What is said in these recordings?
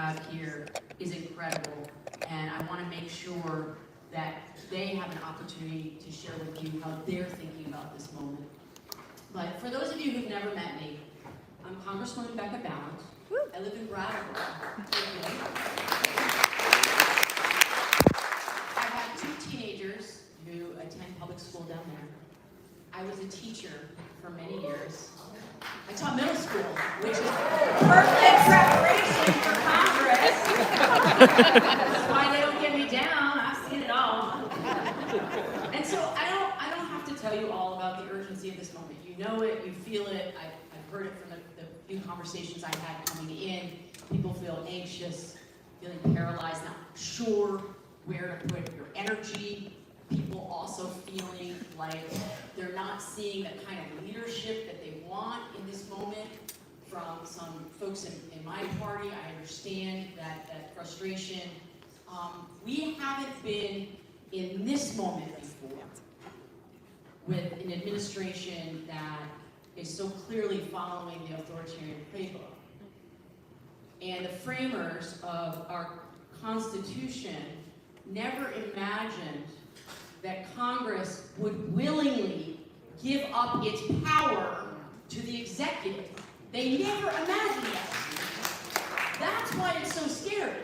have here is incredible, and I want to make sure that they have an opportunity to share with you how they're thinking about this moment. But for those of you who've never met me, I'm Congresswoman Becca Ballant. I live in Brattleboro. I have 2 teenagers who attend public school down there. I was a teacher for many years. I taught middle school, which is perfect preparation for Congress. That's why they don't get me down. I've seen it all. And so I don't have to tell you all about the urgency of this moment. You know it, you feel it. I've heard it from the few conversations I've had coming in. People feel anxious, feeling paralyzed, not sure where to put your energy. People also feeling like they're not seeing the kind of leadership that they want in this moment from some folks in my party. I understand that frustration. We haven't been in this moment before with an administration that is so clearly following the authoritarian playbook. And the framers of our Constitution never imagined that Congress would willingly give up its power to the executive. They never imagined that. That's why it's so scary.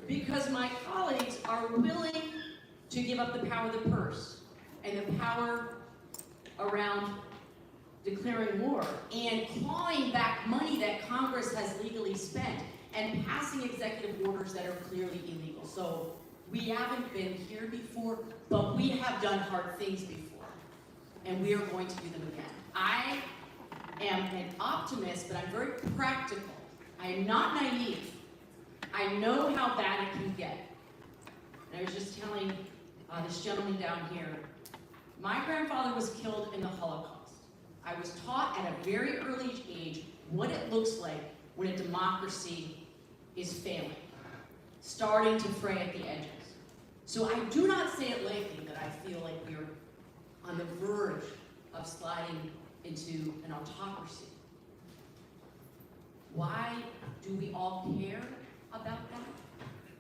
Because my colleagues are willing to give up the power of the purse and the power around declaring war and clawing back money that Congress has legally spent and passing executive orders that are clearly illegal. So we haven't been here before, but we have done hard things before, and we are going to do them again. I am an optimist, but I'm very practical. I am not naive. I know how bad it can get. And I was just telling this gentleman down here, my grandfather was killed in the Holocaust. I was taught at a very early age what it looks like when a democracy is failing, starting to fray at the edges. So I do not say it lightly that I feel like we're on the verge of sliding into an autocracy. Why do we all care about that?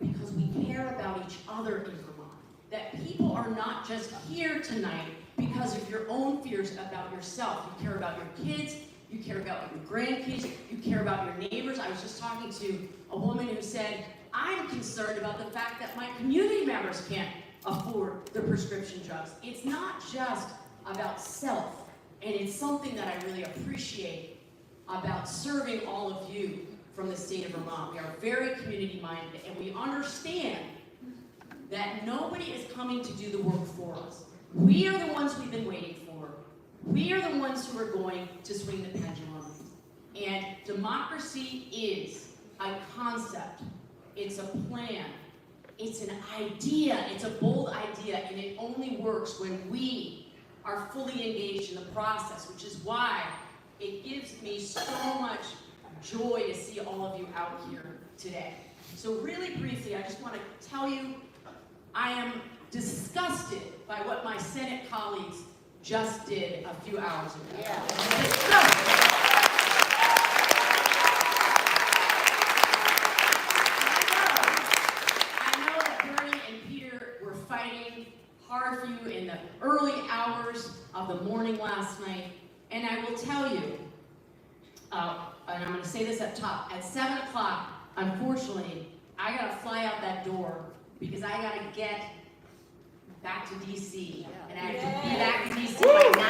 Because we care about each other in Vermont. That people are not just here tonight because of your own fears about yourself. You care about your kids, you care about your grandkids, you care about your neighbors. I was just talking to a woman who said, I'm concerned about the fact that my community members can't afford the prescription drugs. It's not just about self, and it's something that I really appreciate about serving all of you from the state of Vermont. We are very community-minded, and we understand that nobody is coming to do the work for us. We are the ones we've been waiting for. We are the ones who are going to swing the pendulum. And democracy is a concept. It's a plan. It's an idea. It's a bold idea, and it only works when we are fully engaged in the process, which is why it gives me so much joy to see all of you out here today. So really briefly, I just want to tell you, I am disgusted by what my Senate colleagues just did a few hours ago. Yeah. I know that Bernie and Peter were fighting hard for you in the early hours of the morning last night, and I will tell you, and I'm going to say this up top, at 7 o'clock, unfortunately, I got to fly out that door because I got to get back to DC, and I have to be back in DC by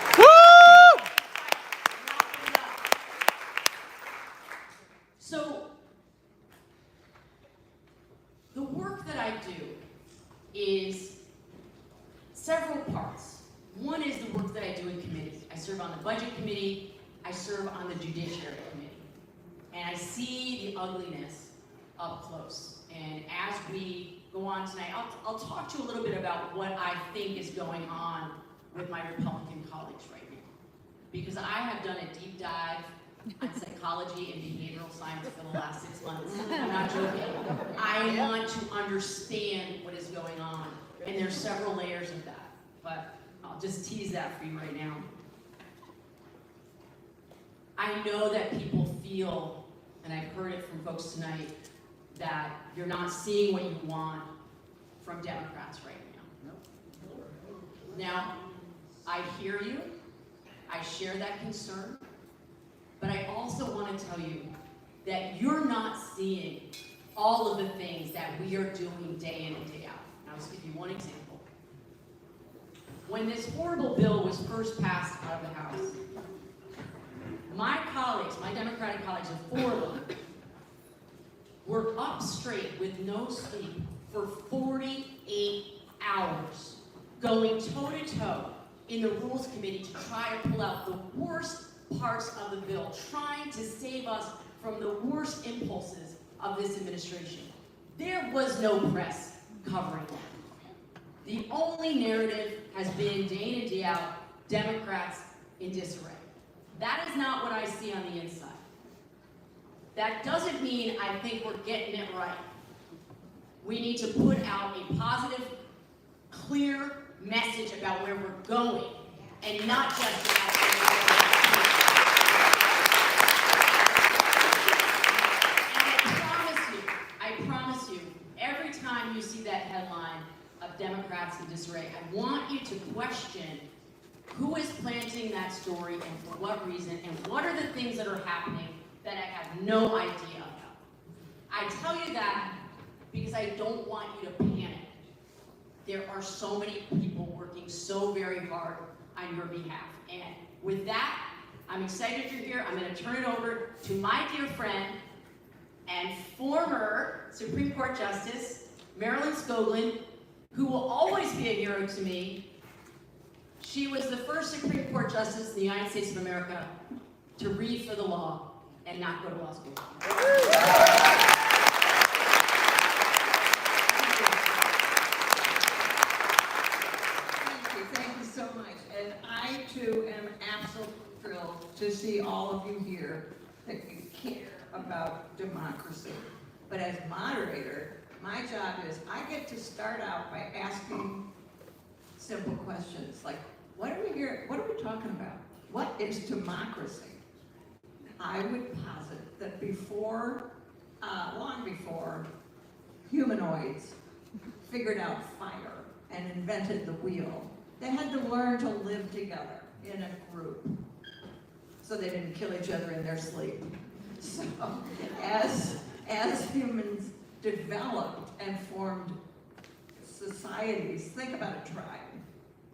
9. Woo! So, the work that I do is several parts. One is the work that I do in committees. I serve on the Budget Committee, I serve on the Judiciary Committee, and I see the ugliness up close. And as we go on tonight, I'll talk to you a little bit about what I think is going on with my Republican colleagues right now. Because I have done a deep dive on psychology and behavioral science for the last 6 months. I'm not joking. I want to understand what is going on. And there's several layers of that. But I'll just tease that for you right now. I know that people feel and I've heard it from folks tonight, that you're not seeing what you want from Democrats right now. Now, I hear you, I share that concern, but I also want to tell you that you're not seeing all of the things that we are doing day in and day out. And I'll just give you one example. When this horrible bill was first passed out of the House, my colleagues, my Democratic colleagues, and 4 of them, were up straight with no sleep for 48 hours, going toe-to-toe in the Rules Committee to try to pull out the worst parts of the bill, trying to save us from the worst impulses of this administration. There was no press covering that. The only narrative has been day in and day out, Democrats in disarray. That is not what I see on the inside. That doesn't mean I think we're getting it right. We need to put out a positive, clear message about where we're going, and not just about where we're going. And I promise you, every time you see that headline of Democrats in disarray, I want you to question who is planting that story and for what reason, and what are the things that are happening that I have no idea about. I tell you that because I don't want you to panic. There are so many people working so very hard on your behalf. And with that, I'm excited you're here. I'm going to turn it over to my dear friend and former Supreme Court Justice, Marilyn Scoglin, who will always be a hero to me. She was the first Supreme Court Justice in the United States of America to read for the law and not go to law school. Thank you so much. And I too am absolutely thrilled to see all of you here that you care about democracy. But as moderator, my job is I get to start out by asking simple questions like, what are we here? What are we talking about? What is democracy? I would posit that before, long before humanoids figured out fire and invented the wheel, they had to learn to live together in a group so they didn't kill each other in their sleep. So as humans developed and formed societies, think about a tribe.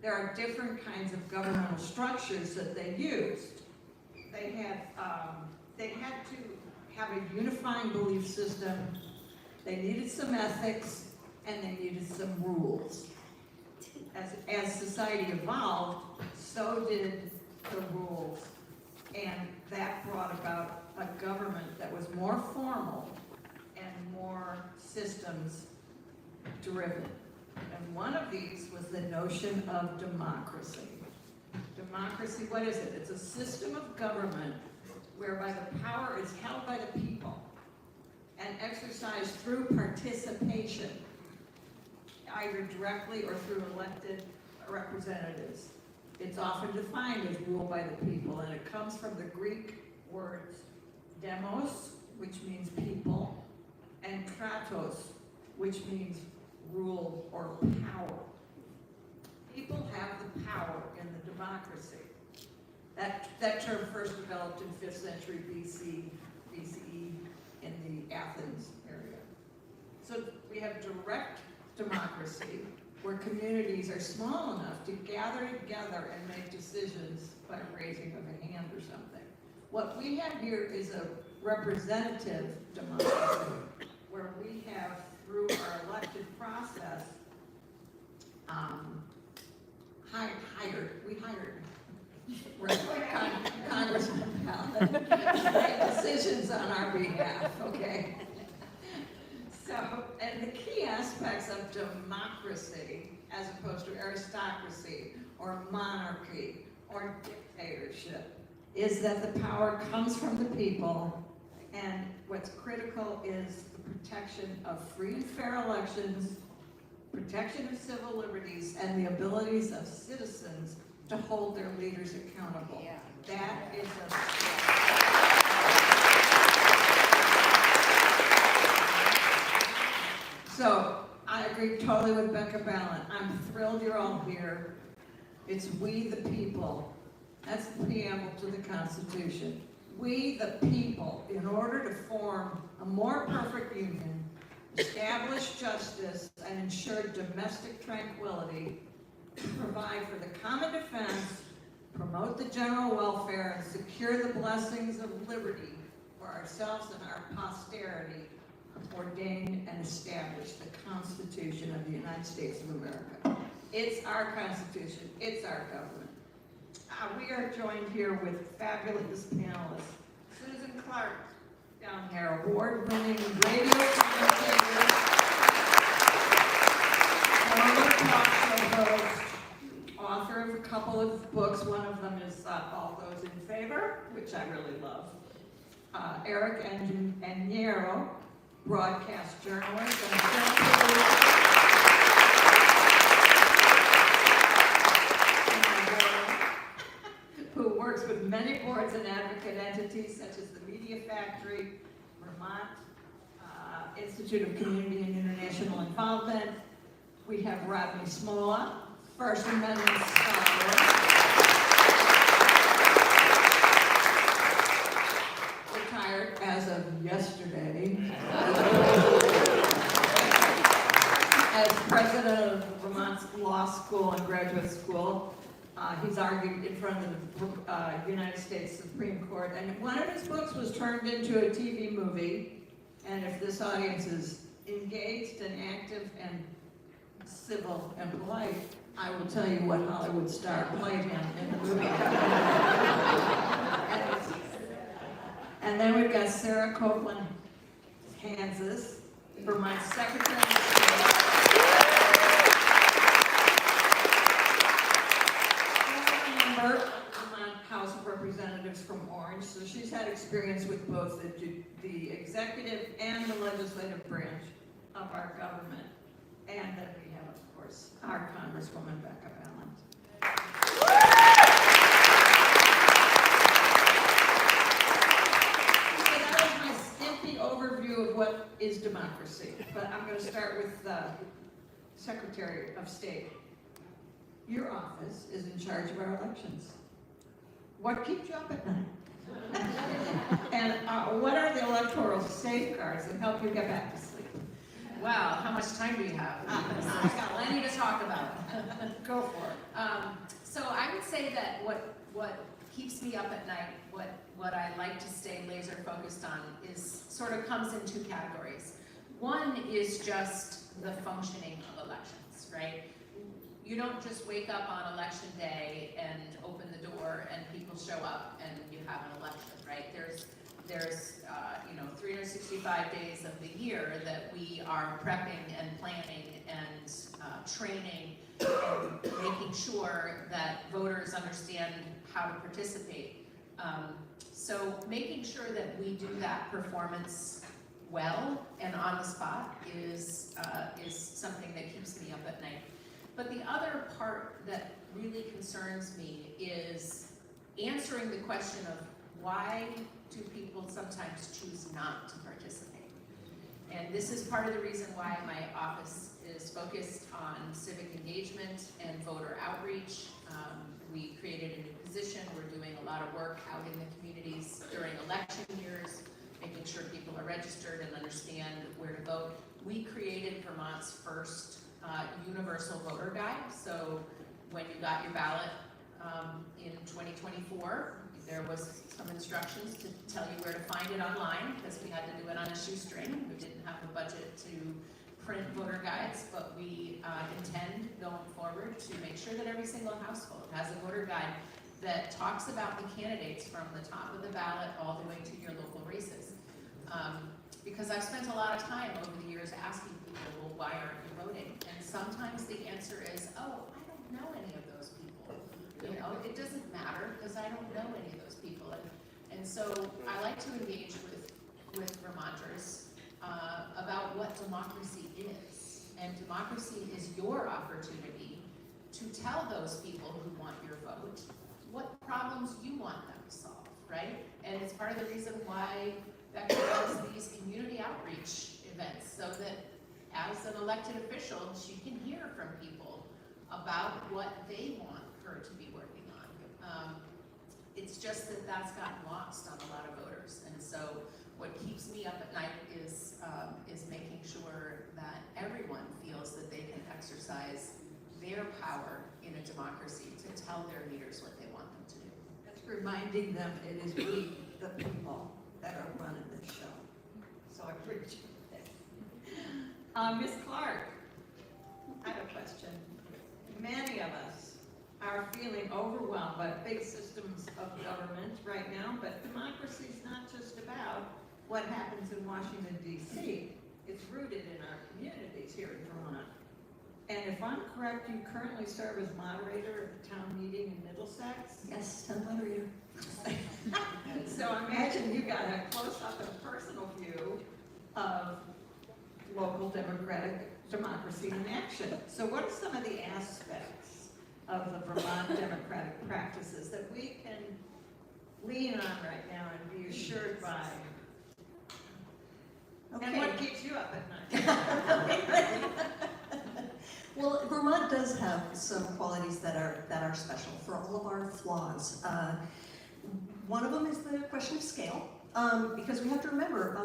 There are different kinds of governmental structures that they used. They had to have a unifying belief system. They needed some ethics, and they needed some rules. As society evolved, so did the rules, and that brought about a government that was more formal and more systems driven. And one of these was the notion of democracy. Democracy, what is it? It's a system of government whereby the power is held by the people and exercised through participation, either directly or through elected representatives. It's often defined as rule by the people, and it comes from the Greek words demos, which means people, and kratos, which means rule or power. People have the power in the democracy. That term first developed in 5th century BCE in the Athens area. So we have direct democracy, where communities are small enough to gather together and make decisions by raising of a hand or something. What we have here is a representative democracy, where we have, through our elected process, we hired Congressman Pallin to make decisions on our behalf, okay? So, and the key aspects of democracy, as opposed to aristocracy or monarchy or dictatorship, is that the power comes from the people, and what's critical is the protection of free and fair elections, protection of civil liberties, and the abilities of citizens to hold their leaders accountable. Yeah. That is a agree totally with Becca Ballin. I'm thrilled you're all here. It's we the people. That's the preamble to the Constitution. We the people, in order to form a more perfect union, establish justice, and ensure domestic tranquility, provide for the common defense, promote the general welfare, and secure the blessings of liberty for ourselves and our posterity, ordain and establish the Constitution of the United States of America. It's our Constitution. It's our government. We are joined here with fabulous panelists. Susan Clark, down there, award-winning radio commentator, former talk show host, author of a couple of books. One of them is All Those in Favor, which I really love. Eric Añero, broadcast journalist and who works with many boards and advocate entities such as the Media Factory, Vermont Institute of Community and International Involvement. We have Rodney Smola, First Amendment scholar, retired as of yesterday as president of Vermont's Law School and Graduate School. He's argued in front of the United States Supreme Court, and one of his books was turned into a TV movie. And if this audience is engaged and active and civil and polite, I will tell you what Hollywood star played him in the movie. And then we've got Sarah Copeland, Kansas, Vermont Secretary of State. Vermont House of Representatives from Orange, so she's had experience with both the executive and the legislative branch of our government. And then we have, of course, our Congresswoman Becca Ballin. So that was my skimpy overview of what is democracy. But I'm going to start with the Secretary of State. Your office is in charge of our elections. What keeps you up at night? And what are the electoral safeguards that help you get back to sleep? Wow, how much time do you have? I've got plenty to talk about. Go for it. So I would say that what keeps me up at night, what I like to stay laser focused on is sort of comes in two categories. One is just the functioning of elections, right? You don't just wake up on election day and open the door and people show up and you have an election, right? There's 365 days of the year that we are prepping and planning and training and making sure that voters understand how to participate. So making sure that we do that performance well and on the spot is something that keeps me up at night. But the other part that really concerns me is answering the question of why do people sometimes choose not to participate? And this is part of the reason why my office is focused on civic engagement and voter outreach. We created a new position. We're doing a lot of work out in the communities during election years, making sure people are registered and understand where to vote. We created Vermont's first universal voter guide. So when you got your ballot in 2024, there was some instructions to tell you where to find it online because we had to do it on a shoestring. We didn't have the budget to print voter guides, but we intend going forward to make sure that every single household has a voter guide that talks about the candidates from the top of the ballot all the way to your local races. Because I've spent a lot of time over the years asking people, well, why aren't you voting? And sometimes the answer is, oh, I don't know any of those people. You know, it doesn't matter because I don't know any of those people. And so I like to engage with Vermonters about what democracy is. And democracy is your opportunity to tell those people who want your vote what problems you want them to solve, right? And it's part of the reason why Becca does these community outreach events, so that as an elected official, she can hear from people about what they want her to be working on. It's just that that's gotten lost on a lot of voters, and so what keeps me up at night is making sure that everyone feels that they can exercise their power in a democracy to tell their leaders what they want them to do. That's reminding them it is we, the people, that are running this show. So I appreciate it. Ms. Clark, I have a question. Many of us are feeling overwhelmed by big systems of government right now, but democracy is not just about what happens in Washington, D.C. It's rooted in our communities here in Vermont. And if I'm correct, you currently serve as moderator at the town meeting in Middlesex? Yes, town moderator. So imagine you got a close-up and personal view of local democratic democracy in action. So what are some of the aspects of the Vermont democratic practices that we can lean on right now and be assured by? Okay. And what keeps you up at night? Well, Vermont does have some qualities that are special for all of our flaws. One of them is the question of scale, because we have to remember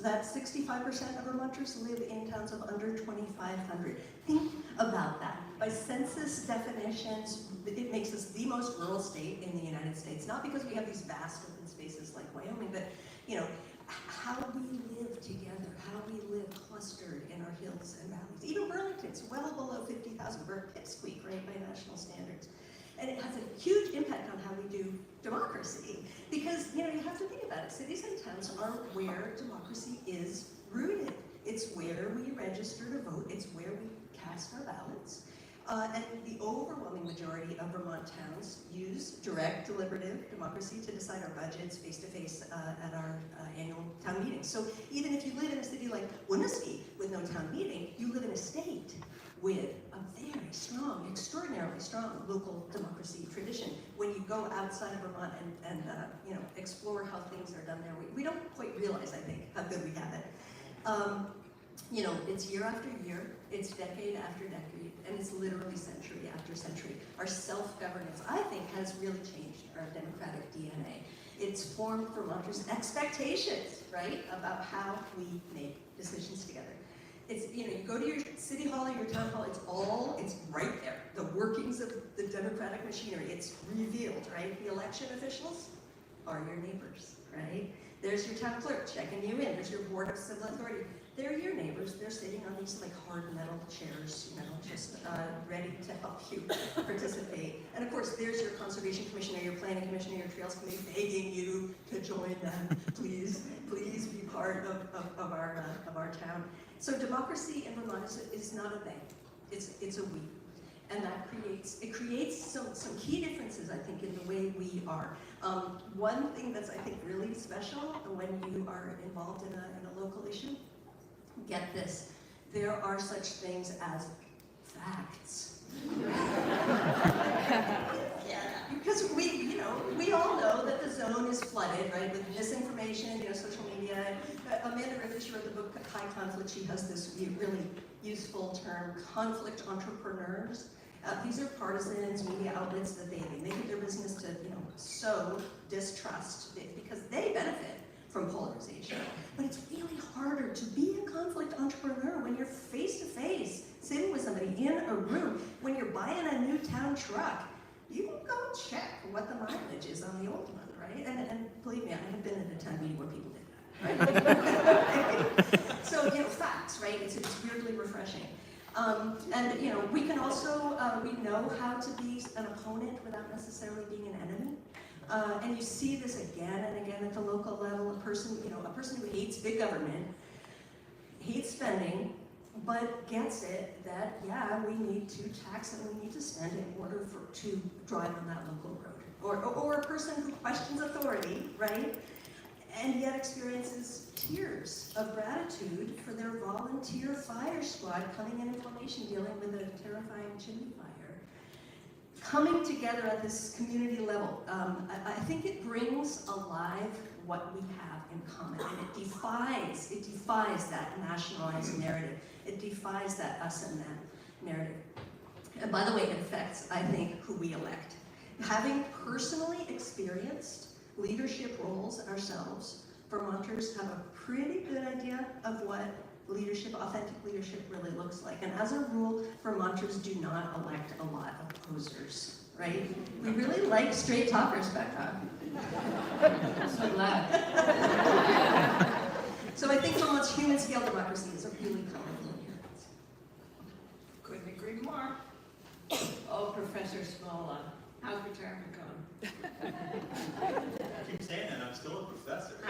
that 65% of Vermonters live in towns of under 2,500. Think about that. By census definitions, it makes us the most rural state in the United States. Not because we have these vast open spaces like Wyoming, but how we live together, how we live clustered in our hills and valleys. Even Burlington's well below 50,000, we're pipsqueak, right, by national standards. And it has a huge impact on how we do democracy. Because, you have to think about it. Cities and towns are where democracy is rooted. It's where we register to vote. It's where we cast our ballots. And the overwhelming majority of Vermont towns use direct deliberative democracy to decide our budgets face-to-face at our annual town meetings. So even if you live in a city like Winooski with no town meeting, you live in a state with a very strong, extraordinarily strong local democracy tradition. When you go outside of Vermont and explore how things are done there, we don't quite realize, I think, how good we have it. It's year after year, it's decade after decade, and it's literally century after century. Our self-governance, I think, has really changed our democratic DNA. It's formed Vermonters' expectations, right, about how we make decisions together. It's, you go to your city hall or your town hall, it's right there. The workings of the democratic machinery, it's revealed, right? The election officials are your neighbors, right? There's your town clerk checking you in. There's your board of civil authority. They're your neighbors. They're sitting on these hard metal chairs, just ready to help you participate. And of course, there's your conservation commissioner, your planning commissioner, your trails committee begging you to join them. Please be part of our town. So democracy in Vermont is not a they. It's a we. And that creates some key differences, I think, in the way we are. One thing that's, I think, really special when you are involved in a local issue, get this, there are such things as facts. Yeah, because we all know that the zone is flooded, right, with misinformation, social media. Amanda Ritter, she wrote the book High Conflict. She has this really useful term, conflict entrepreneurs. These are partisans, media outlets that they make it their business to sow distrust because they benefit from polarization. But it's really harder to be a conflict entrepreneur when you're face to face, sitting with somebody in a room. When you're buying a new town truck, you can go check what the mileage is on the old one, right? And believe me, I have been in a town meeting where people did that, right? So facts, right? It's weirdly refreshing. And we can also, we know how to be an opponent without necessarily being an enemy. And you see this again and again at the local level. A person who hates big government, hates spending, but gets it that, yeah, we need to tax and we need to spend in order to drive on that local road. Or a person who questions authority, right? And yet experiences tears of gratitude for their volunteer fire squad coming in formation dealing with a terrifying chimney fire. Coming together at this community level, I think it brings alive what we have in common, and it defies that nationalized narrative. It defies that us and them narrative. And by the way, it affects, I think, who we elect. Having personally experienced leadership roles ourselves, Vermonters have a pretty good idea of what leadership, authentic leadership really looks like. And as a rule, Vermonters do not elect a lot of posers, right? We really like straight talkers, Becca. I'm so glad. So I think Vermont's human scale democracy is a really powerful inheritance. Couldn't agree more. Oh, Professor Smola, how's retirement going? I keep saying that, I'm still a professor. I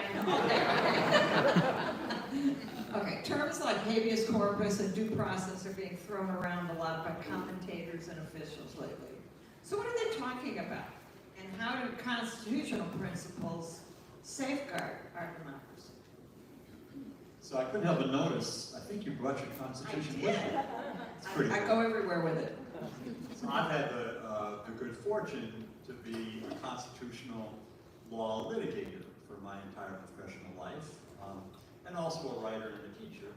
know. Okay, terms like habeas corpus and due process are being thrown around a lot by commentators and officials lately. So what are they talking about? And how do constitutional principles safeguard our democracy? So I couldn't help but notice, I think you brought your constitution with you. It's pretty I cool. go everywhere with it. So I've had the good fortune to be a constitutional law litigator for my entire professional life, and also a writer and a teacher.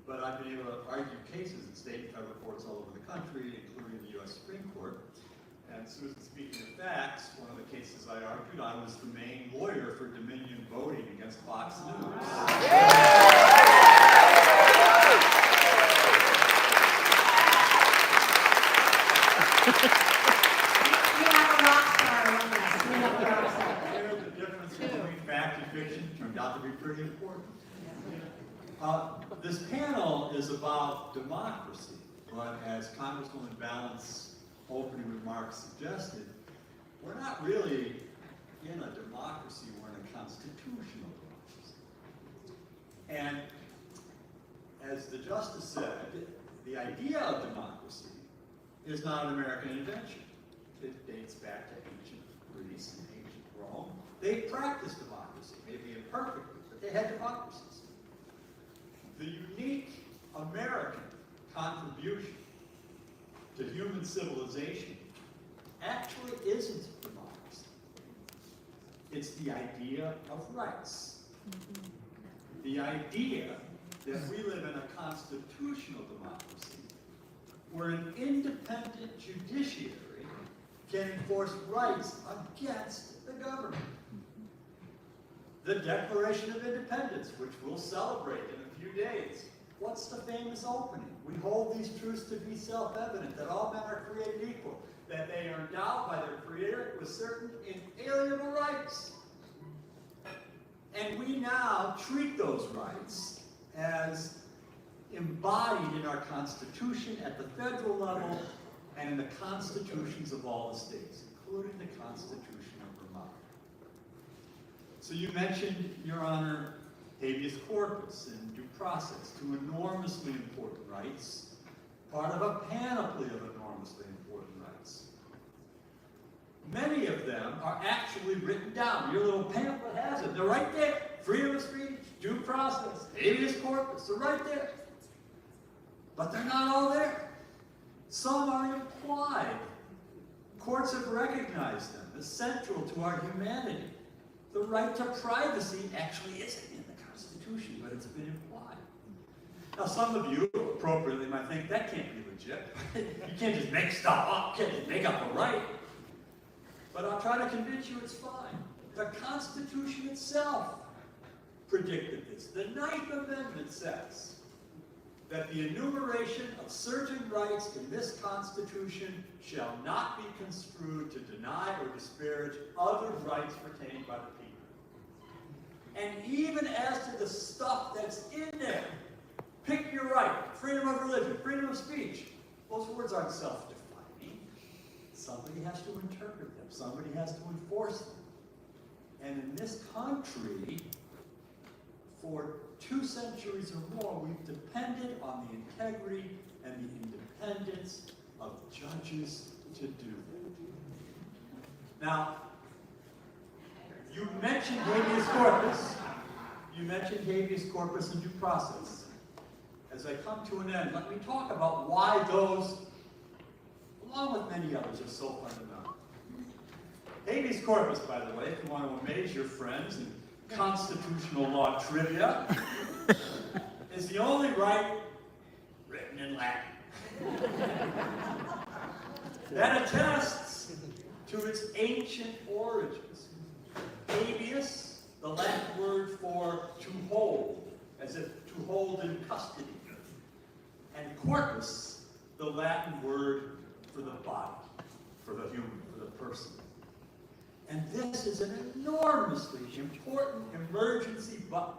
But I've been able to argue cases in state and federal courts all over the country, including the U.S. Supreme Court. And Susan, speaking of facts, one of the cases I argued, I was the main lawyer for Dominion voting against Fox News. You have a rock star on that. You have a rock star. The difference between fact and fiction turned out to be pretty important. This panel is about democracy, but as Congresswoman Balance opening remarks suggested, we're not really in a democracy, we're in a constitutional democracy. And as the Justice said, the idea of democracy is not an American invention. It dates back to ancient Greece and ancient Rome. They practiced democracy, maybe imperfectly, but they had democracies. The unique American contribution to human civilization actually isn't democracy. It's the idea of rights. The idea that we live in a constitutional democracy where an independent judiciary can enforce rights against the government. The Declaration of Independence, which we'll celebrate in a few days. What's the famous opening? We hold these truths to be self-evident, that all men are created equal, that they are endowed by their Creator with certain inalienable rights. And we now treat those rights as embodied in our Constitution at the federal level and in the constitutions of all the states, including the Constitution of Vermont. So you mentioned, Your Honor, habeas corpus and due process, two enormously important rights, part of a panoply of enormously important rights. Many of them are actually written down. Your little pamphlet has it. They're right there. Freedom of speech, due process, habeas corpus, they're right there. But they're not all there. Some are implied. Courts have recognized them as central to our humanity. The right to privacy actually isn't in the Constitution, but it's been implied. Now, some of you, appropriately, might think that can't be legit. You can't just make stuff up. You can't just make up a right. But I'll try to convince you it's fine. The Constitution itself predicted this. The Ninth Amendment says that the enumeration of certain rights in this Constitution shall not be construed to deny or disparage other rights retained by the people. And even as to the stuff that's in there, pick your right, freedom of religion, freedom of speech, those words aren't self-defining. Somebody has to interpret them. Somebody has to enforce them. And in this country, for 2 centuries or more, we've depended on the integrity and the independence of judges to do that. Now, you mentioned habeas corpus. You mentioned habeas corpus and due process. As I come to an end, let me talk about why those, along with many others, are so fundamental. Habeas corpus, by the way, if you want to amaze your friends in constitutional law trivia, is the only right Latin. That attests to its ancient origins. Habeas, the Latin word for to hold, as if to hold in custody. And corpus, the Latin word for the body, for the human, for the person. And this is an enormously important emergency button.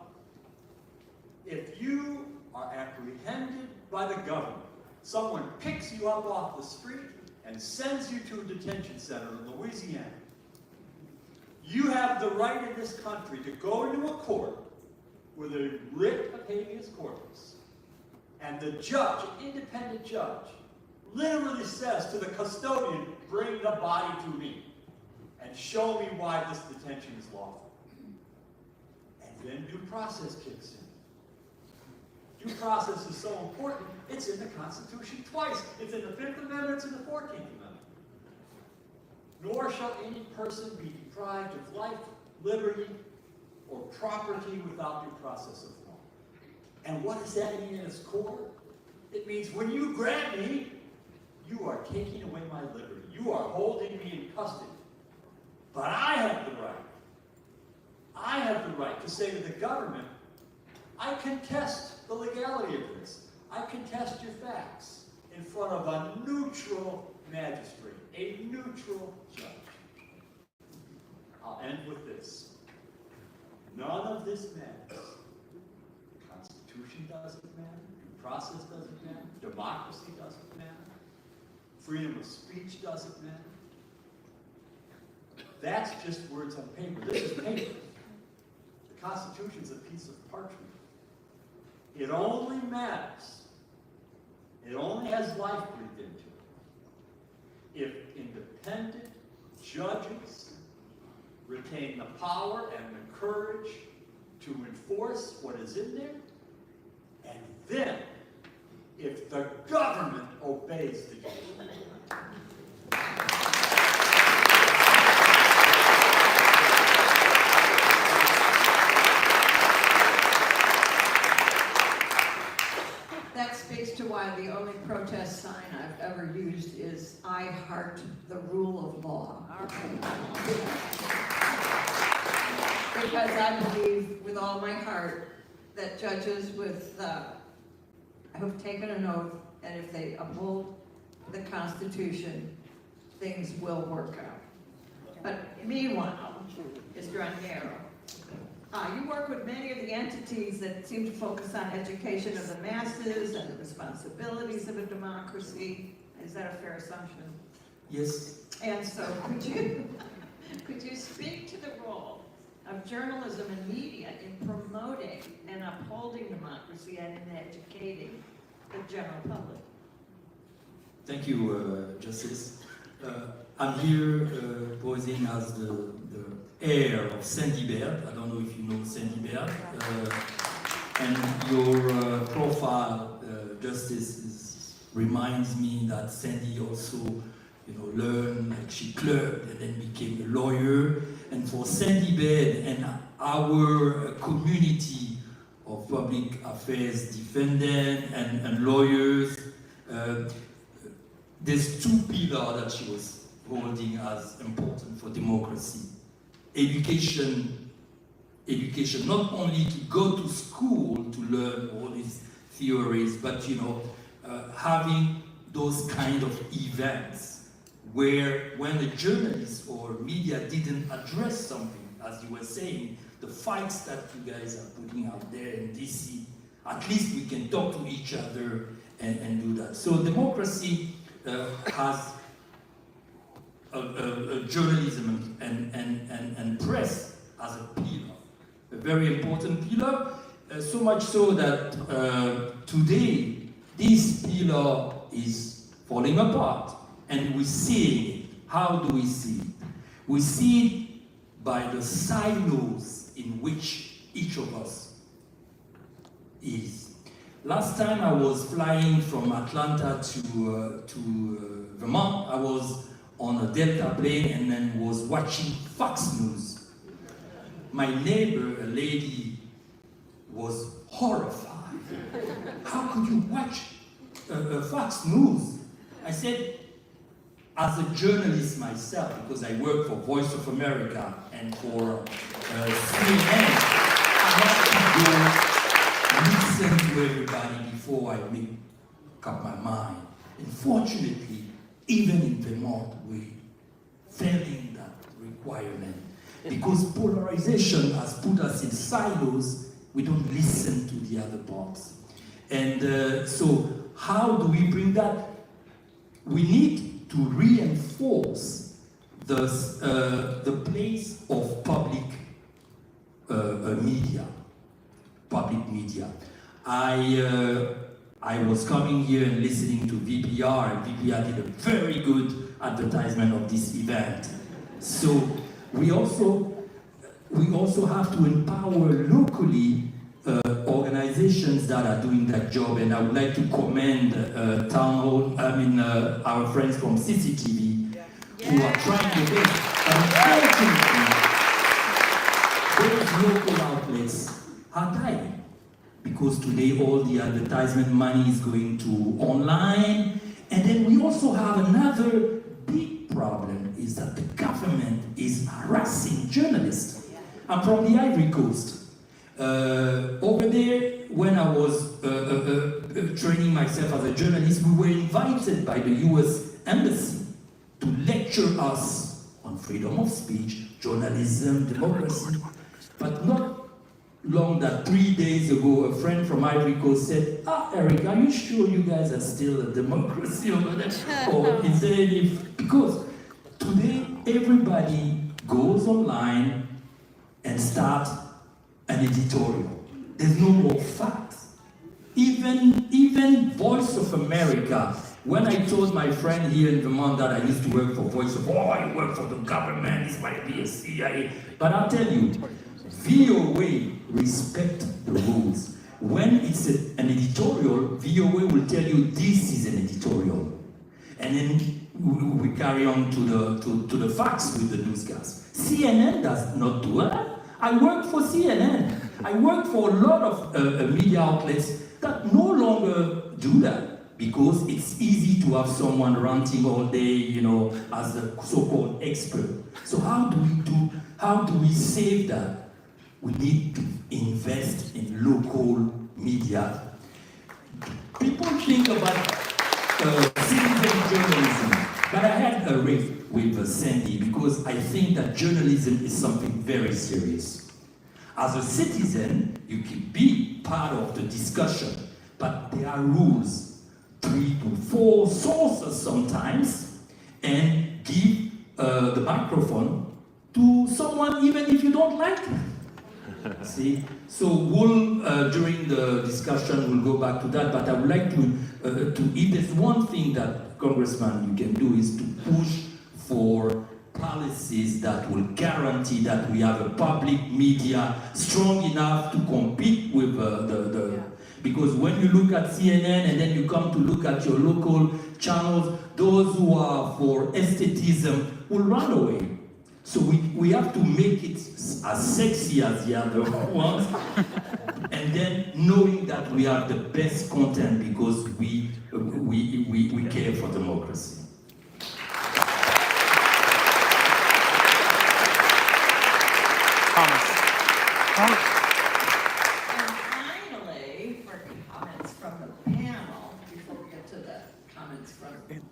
If you are apprehended by the government, someone picks you up off the street and sends you to a detention center in Louisiana, you have the right in this country to go into a court with a writ of habeas corpus, and the judge, an independent judge, literally says to the custodian, bring the body to me and show me why this detention is lawful. And then due process kicks in. Due process is so important, it's in the Constitution twice. It's in the 5th Amendment, it's in the 14th Amendment. Nor shall any person be deprived of life, liberty, or property without due process of law. And what does that mean in its core? It means when you grab me, you are taking away my liberty. You are holding me in custody. But I have the right to say to the government, I contest the legality of this. I contest your facts in front of a neutral magistrate, a neutral judge. I'll end with this. None of this matters. The Constitution doesn't matter. Due process doesn't matter. Democracy doesn't matter. Freedom of speech doesn't matter. That's just words on paper. This is paper. The Constitution is a piece of parchment. It only matters. It only has life breathed into it if independent judges retain the power and the courage to enforce what is in there, and then if the government obeys the judgment. That speaks to why the only protest sign I've ever used is I heart the rule of law. Because I believe with all my heart that judges have taken an oath, and if they uphold the Constitution, things will work out. But meanwhile, Mr. Aniero, you work with many of the entities that seem to focus on education of the masses and the responsibilities of a democracy. Is that a fair assumption? Yes. And so could you speak to the role of journalism and media in promoting and upholding democracy and in educating the general public? Thank you, Justice. I'm here posing as the heir of Sandy Baird. I don't know if you know Sandy Baird. And your profile, Justice, reminds me that Sandy also, learned, like she clerked and then became a lawyer. And for Sandy Baird and our community of public affairs defendants and lawyers, there's two pillars that she was holding as important for democracy. Education, not only to go to school to learn all these theories, but having those kind of events where when the journalists or media didn't address something, as you were saying, the fights that you guys are putting out there in DC, at least we can talk to each other and do that. So democracy has a journalism and press as a pillar, a very important pillar, so much so that today this pillar is falling apart, and we see it. How do we see it? We see it by the silos in which each of us is. Last time I was flying from Atlanta to Vermont, I was on a Delta plane and then was watching Fox News. My neighbor, a lady, was horrified. How could you watch Fox News. I said, as a journalist myself, because I work for Voice of America and for CNN, I have to go listen to everybody before I make up my mind. Unfortunately, even in Vermont, we're failing that requirement because polarization has put us in silos. We don't listen to the other parts. And so how do we bring that? We need to reinforce the place of public media. I was coming here and listening to VPR, and VPR did a very good advertisement of this event. So we also have to empower locally organizations that are doing that job, and I would like to commend our friends from CCTV who are trying their best. Unfortunately, those local outlets are dying because today all the advertisement money is going to online, and then we also have another big problem is that the government is harassing journalists. I'm from the Ivory Coast. Over there, when I was training myself as a journalist, we were invited by the US Embassy to lecture us on freedom of speech, journalism, democracy. But not long that 3 days ago, a friend from Ivory Coast said, Eric, are you sure you guys are still a democracy over there? Or is there any... Because today, everybody goes online and starts an editorial. There's no more facts. Even Voice of America, when I told my friend here in Vermont that I used to work for Voice of, I work for the government, this might be a CIA. But I'll tell you, VOA respect the rules. When it's an editorial, VOA will tell you this is an editorial. And then we carry on to the facts with the newscast. CNN does not do that. I work for CNN. I work for a lot of media outlets that no longer do that because it's easy to have someone ranting all day, as a so-called expert. So how do we save that? We need to invest in local media. People think about citizen journalism, but I had a riff with Sandy because I think that journalism is something very serious. As a citizen, you can be part of the discussion, but there are rules, 3 to 4 sources sometimes, and give the microphone to someone even if you don't like it. See, so during the discussion, we'll go back to that, but I would like to if there's one thing that, Congressman, you can do is to push for policies that will guarantee that we have a public media strong enough to compete with because when you look at CNN and then you come to look at your local channels, those who are for aestheticism will run away. So we have to make it as sexy as the other ones, and then knowing that we have the best content because we care for democracy. And finally, for comments from the panel, before we get to the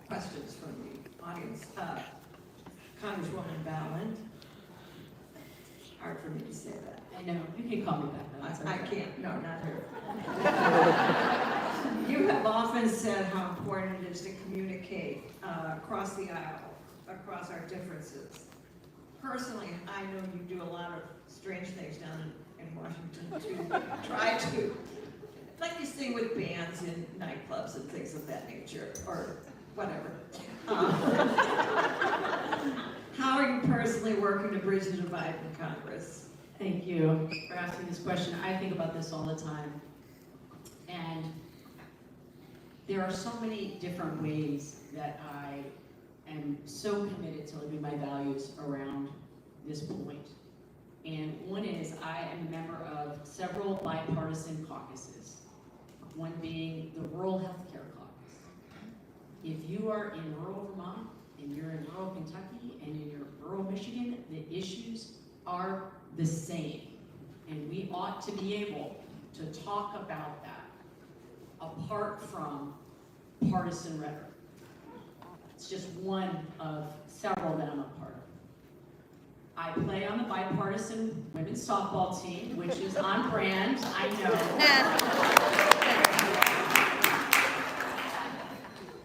questions from the audience, Congresswoman Ballant. Hard for me to say that. I know, you can call me back though. It's I okay. can't, no, not her. You have often said how important it is to communicate across the aisle, across our differences. Personally, I know you do a lot of strange things down in Washington to try to, like you sing with bands in nightclubs and things of that nature, or whatever. How are you personally working to bridge the divide in Congress? Thank you for asking this question. I think about this all the time. And there are so many different ways that I am so committed to living my values around this point. And one is I am a member of several bipartisan caucuses, one being the Rural Health Care Caucus. if you are in rural Vermont, and you're in rural Kentucky, and in your rural Michigan, the issues are the same. And we ought to be able to talk about that apart from partisan rhetoric. It's just one of several that I'm a part of. I play on the bipartisan women's softball team, which is on brand, I know.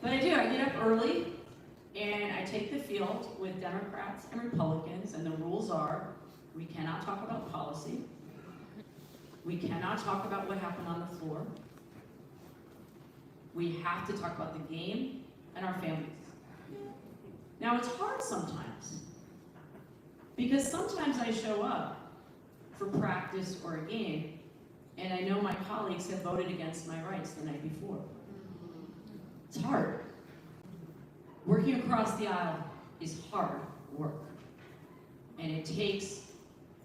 But I do, I get up early and I take the field with Democrats and Republicans, and the rules are, we cannot talk about policy. We cannot talk about what happened on the floor. We have to talk about the game and our families. Now, it's hard sometimes, because sometimes I show up for practice or a game, and I know my colleagues have voted against my rights the night before. It's hard. Working across the aisle is hard work, and it takes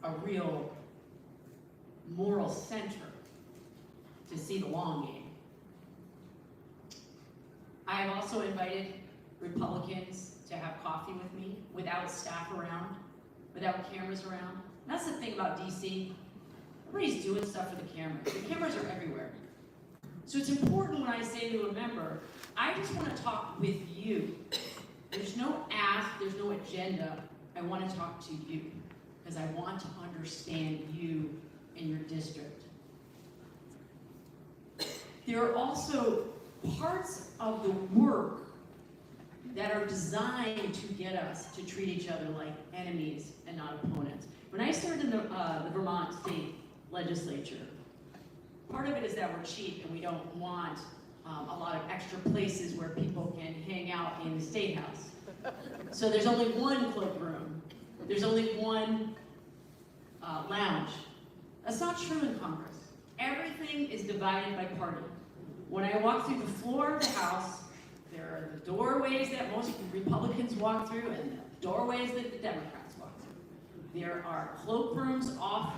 a real moral center to see the long game. I have also invited Republicans to have coffee with me without staff around, without cameras around. And that's the thing about DC. Everybody's doing stuff for the cameras. The cameras are everywhere. So it's important when I say to a member, I just want to talk with you. There's no ask, there's no agenda. I want to talk to you because I want to understand you and your district. There are also parts of the work that are designed to get us to treat each other like enemies and not opponents. When I served in the Vermont State Legislature, part of it is that we're cheap and we don't want a lot of extra places where people can hang out in the State House. So there's only one cloakroom. There's only one lounge. That's not true in Congress. Everything is divided by party. When I walk through the floor of the House, there are the doorways that most Republicans walk through and the doorways that the Democrats walk through. There are cloakrooms off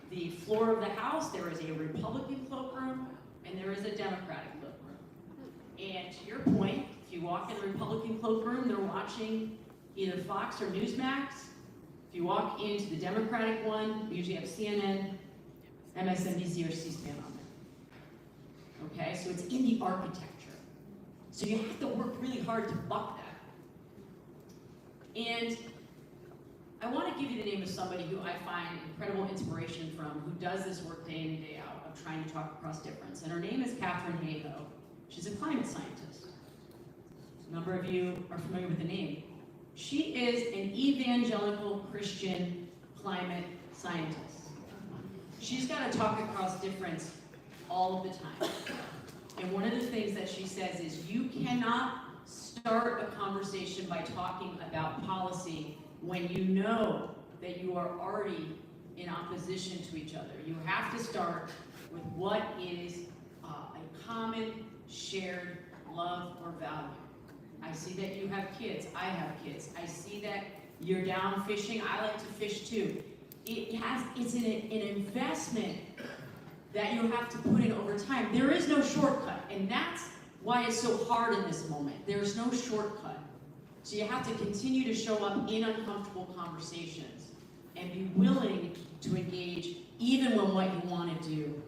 the floor of the House. There is a Republican cloakroom and there is a Democratic cloakroom. And to your point, if you walk in the Republican cloakroom, they're watching either Fox or Newsmax. If you walk into the Democratic one, we usually have CNN, MSNBC, or C-SPAN on there. Okay, so it's in the architecture. So you have to work really hard to buck that. And I want to give you the name of somebody who I find incredible inspiration from, who does this work day in and day out of trying to talk across difference. And her name is Katherine Hayhoe. She's a climate scientist. A number of you are familiar with the name. She is an evangelical Christian climate scientist. She's got to talk across difference all of the time. And one of the things that she says is you cannot start a conversation by talking about policy when you know that you are already in opposition to each other. You have to start with what is a common shared love or value. I see that you have kids. I have kids. I see that you're down fishing. I like to fish too. It's an investment that you have to put in over time. There is no shortcut, and that's why it's so hard in this moment. There's no shortcut. So you have to continue to show up in uncomfortable conversations and be willing to engage even when what you want to do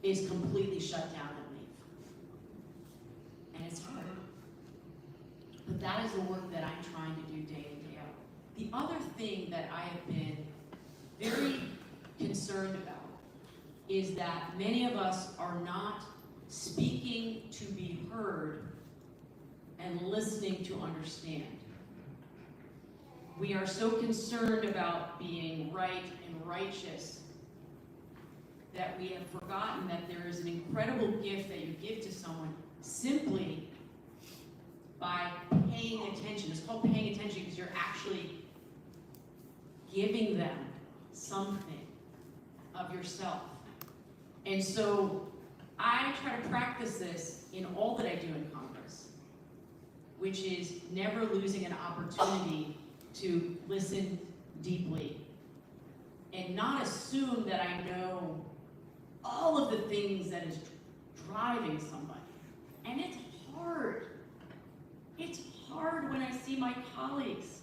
is completely shut down and leave. And it's hard. But that is the work that I'm trying to do day in, day out. The other thing that I have been very concerned about is that many of us are not speaking to be heard and listening to understand. We are so concerned about being right and righteous that we have forgotten that there is an incredible gift that you give to someone simply by paying attention. It's called paying attention because you're actually giving them something of yourself. And so I try to practice this in all that I do in Congress, which is never losing an opportunity to listen deeply and not assume that I know all of the things that is driving somebody. And it's hard. It's hard when I see my colleagues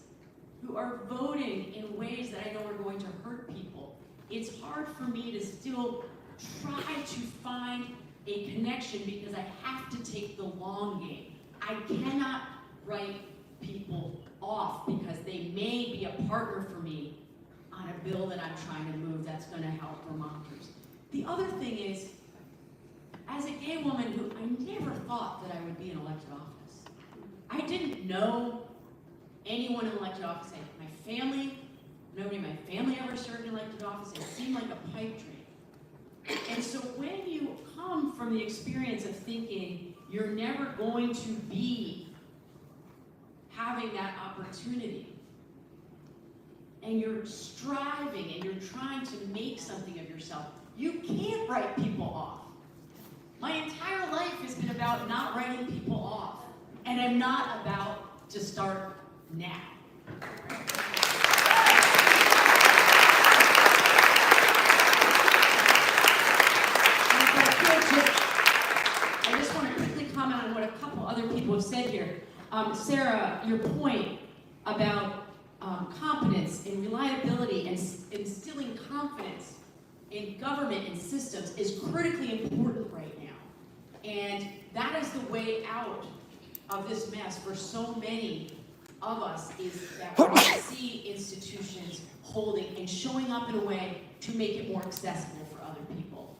who are voting in ways that I know are going to hurt people. It's hard for me to still try to find a connection because I have to take the long game. I cannot write people off because they may be a partner for me on a bill that I'm trying to move that's going to help Vermonters. The other thing is, as a gay woman who I never thought that I would be in elected office. I didn't know anyone in elected office. My family, nobody in my family ever served in elected office. It seemed like a pipe dream. And so when you come from the experience of thinking you're never going to be having that opportunity, and you're striving and you're trying to make something of yourself, you can't write people off. My entire life has been about not writing people off, and I'm not about to start now. I just want to quickly comment on what a couple other people have said here. Sarah, your point about competence and reliability and instilling confidence in government and systems is critically important right now. And that is the way out of this mess for so many of us, is that we see institutions holding and showing up in a way to make it more accessible for other people.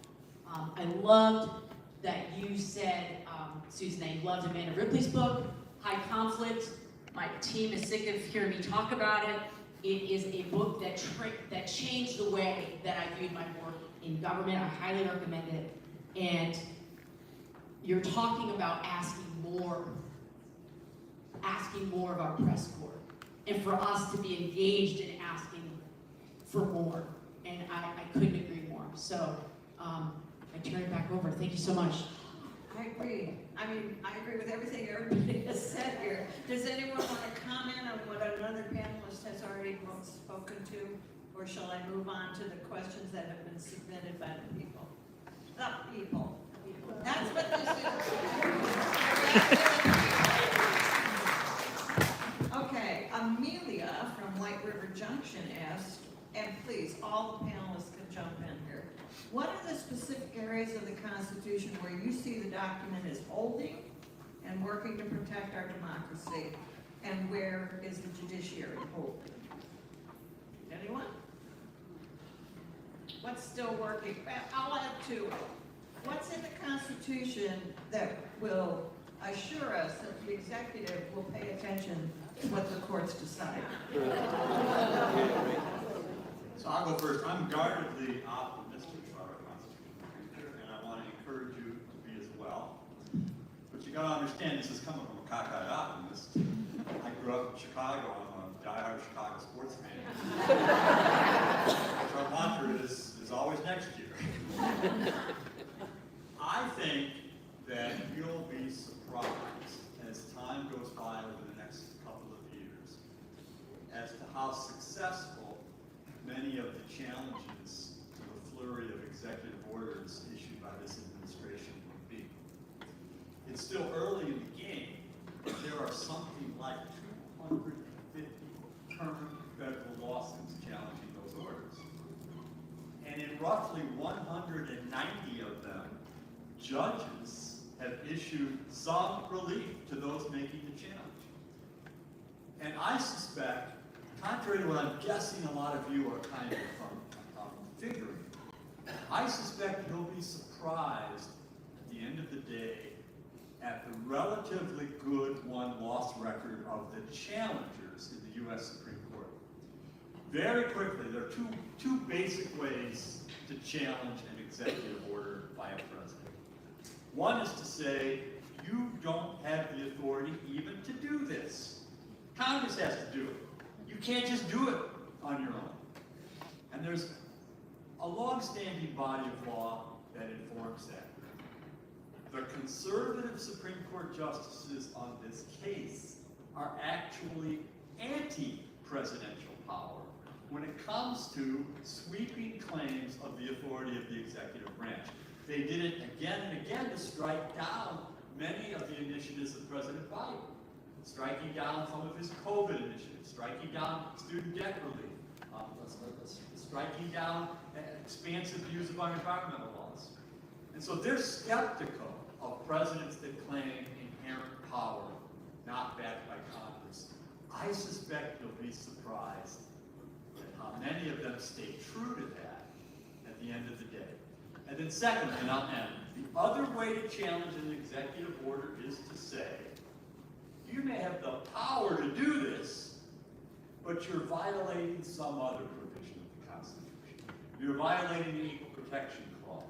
I loved that you said, Susan, that you loved Amanda Ripley's book, High Conflict. My team is sick of hearing me talk about it. It is a book that changed the way that I viewed my work in government. I highly recommend it. And you're talking about asking more of our press corps, and for us to be engaged in asking for more. And I couldn't agree more. So I turn it back over. Thank you so much. I agree. I mean, I agree with everything everybody has said here. Does anyone want to comment on what another panelist has already spoken to? Or shall I move on to the questions that have been submitted by the people? The people. That's what this is. Okay, Amelia from White River Junction asked, and please, all the panelists can jump in here. What are the specific areas of the Constitution where you see the document is holding and working to protect our democracy, and where is the judiciary holding? Anyone? What's still working? I'll add two. What's in the Constitution that will assure us that the executive will pay attention to what the courts decide? So I'll go first. I'm guardedly optimistic about our Constitution, and I want to encourage you to be as well. But you got to understand, this is coming from a cockeyed optimist. I grew up in Chicago. I'm a diehard Chicago sports fan. Our mantra is always next year. I think that you'll be surprised as time goes by over the next couple of years as to how successful many of the challenges to the flurry of executive orders issued by this administration will be. It's still early in the game, but there are something like 250 current federal lawsuits challenging those orders. And in roughly 190 of them, judges have issued some relief to those making the challenge. And I suspect, contrary to what I'm guessing a lot of you are kind of figuring, I suspect you'll be surprised at the end of the day at the relatively good won-loss record of the challengers in the U.S. Supreme Court. Very quickly, there are two basic ways to challenge an executive order by a president. One is to say, you don't have the authority even to do this. Congress has to do it. You can't just do it on your own. And there's a long-standing body of law that informs that. The conservative Supreme Court justices on this case are actually anti-presidential power when it comes to sweeping claims of the authority of the executive branch. They did it again and again to strike down many of the initiatives of President Biden, striking down some of his COVID initiatives, striking down student debt relief, striking down expansive views of our environmental laws. And so they're skeptical of presidents that claim inherent power not backed by Congress. I suspect you'll be surprised at how many of them stay true to that at the end of the day. And then secondly, and I'll end, the other way to challenge an executive order is to say, you may have the power to do this, but you're violating some other provision of the Constitution. You're violating the Equal Protection Clause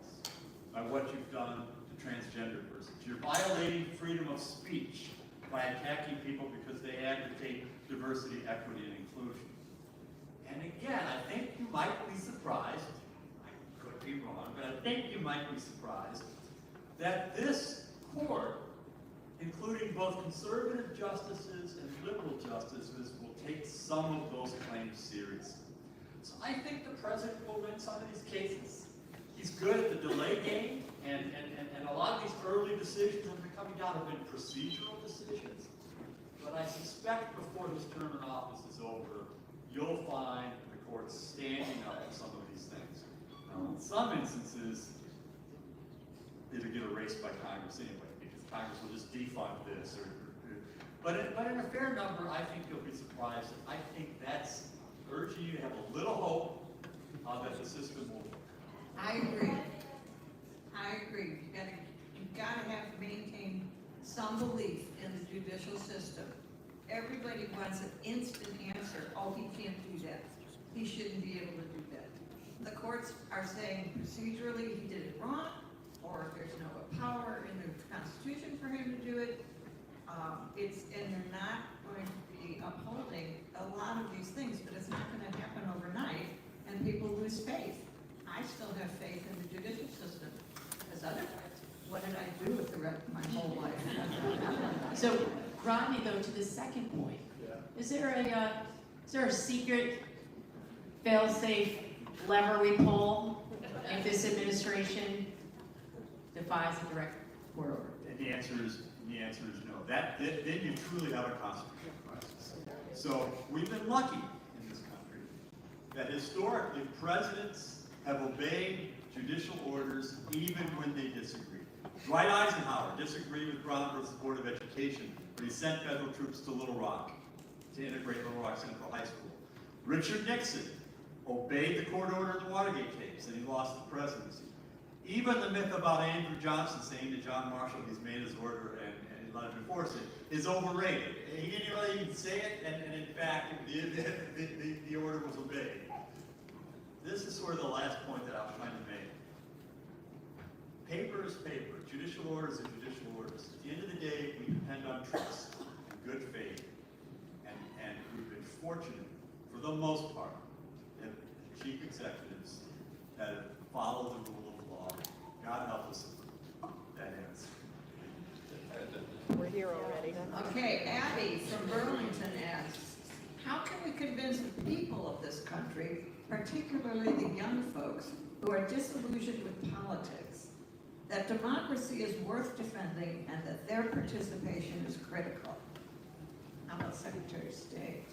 by what you've done to transgender persons. You're violating freedom of speech by attacking people because they advocate diversity, equity, and inclusion. And again, I think you might be surprised, I could be wrong, but I think you might be surprised that this court, including both conservative justices and liberal justices, will take some of those claims seriously. So I think the president will win some of these cases. He's good at the delay game, and a lot of these early decisions that are coming down have been procedural decisions. But I suspect before his term in office is over, you'll find the court standing up for some of these things. Now, in some instances, it'll get erased by Congress anyway, because Congress will just defund this. But in a fair number, I think you'll be surprised. I think that's urging you to have a little hope that the system will work. I agree. I agree. You've got to have to maintain some belief in the judicial system. Everybody wants an instant answer. Oh, he can't do that. He shouldn't be able to do that. The courts are saying procedurally he did it wrong, or there's no power in the Constitution for him to do it. And they're not going to be upholding a lot of these things, but it's not going to happen overnight, and people lose faith. I still have faith in the judicial system, as otherwise, what did I do with the rest of my whole life? So, Rodney, though, to the second point, is there a secret, fail-safe lever we pull if this administration defies a direct court order? And the answer is no. Then you truly have a constitutional crisis. So we've been lucky in this country that historically presidents have obeyed judicial orders even when they disagree. Dwight Eisenhower disagreed with Brown versus Board of Education, but he sent federal troops to Little Rock to integrate Little Rock Central High School. Richard Nixon obeyed the court order in the Watergate case, and he lost the presidency. Even the myth about Andrew Johnson saying to John Marshall he's made his order and let him enforce it is overrated. He didn't really even say it, and in fact, the order was obeyed. This is sort of the last point that I was trying to make. Paper is paper. Judicial orders are judicial orders. At the end of the day, we depend on trust and good faith, and we've been fortunate, for the most part, to have chief executives that have followed the rule of law. God help us if that ends. We're here already. Okay, Abby from Burlington asks, how can we convince the people of this country, particularly the young folks who are disillusioned with politics, that democracy is worth defending and that their participation is critical? How about Secretary of State?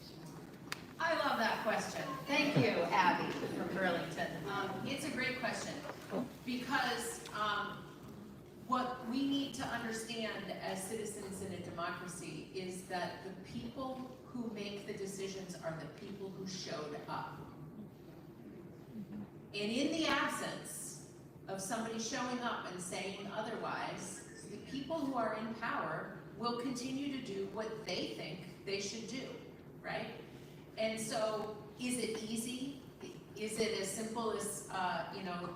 I love that question. Thank you, Abby from Burlington. It's a great question because what we need to understand as citizens in a democracy is that the people who make the decisions are the people who showed up. And in the absence of somebody showing up and saying otherwise, the people who are in power will continue to do what they think they should do, right? And so, is it easy? Is it as simple as,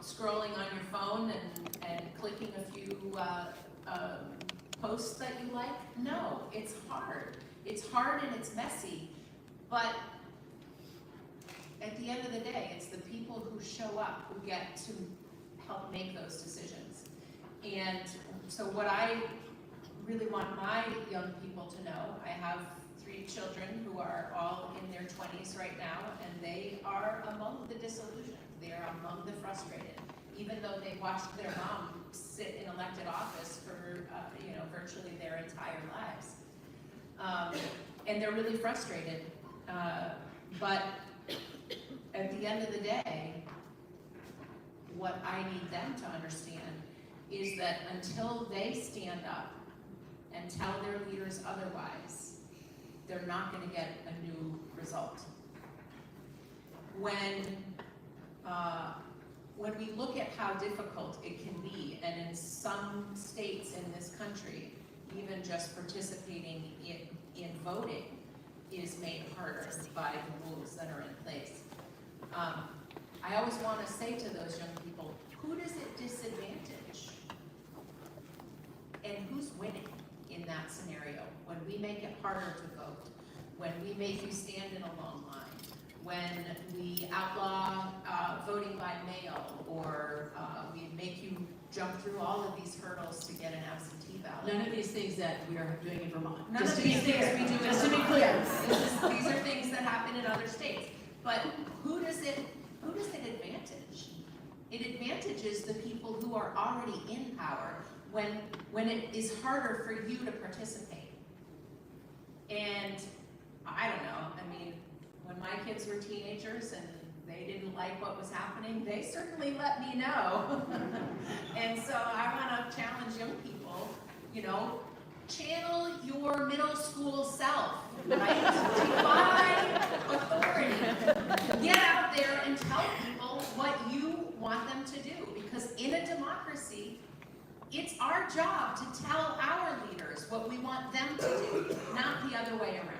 scrolling on your phone and clicking a few posts that you like? No, it's hard. It's hard and it's messy, but at the end of the day, it's the people who show up who get to help make those decisions. And so what I really want my young people to know, I have 3 children who are all in their 20s right now, and they are among the disillusioned. They are among the frustrated, even though they watched their mom sit in elected office for virtually their entire lives. And they're really frustrated. But at the end of the day, what I need them to understand is that until they stand up and tell their leaders otherwise, they're not going to get a new result. When we look at how difficult it can be, and in some states in this country, even just participating in voting is made harder by the rules that are in place. I always want to say to those young people, who does it disadvantage? And who's winning in that scenario? When we make it harder to vote, when we make you stand in a long line, when we outlaw voting by mail, or we make you jump through all of these hurdles to get an absentee ballot. None of these things that we are doing in Vermont. None Just of to be these things clear. we do in Just to be Vermont. clear. These are things that happen in other states. But who does it advantage? It advantages the people who are already in power when it is harder for you to participate. And I don't know, I mean, when my kids were teenagers and they didn't like what was happening, they certainly let me know. And so I want to challenge young people, channel your middle school self, right? Defy authority. Get out there and tell people what you want them to do. Because in a democracy, it's our job to tell our leaders what we want them to do, not the other way around.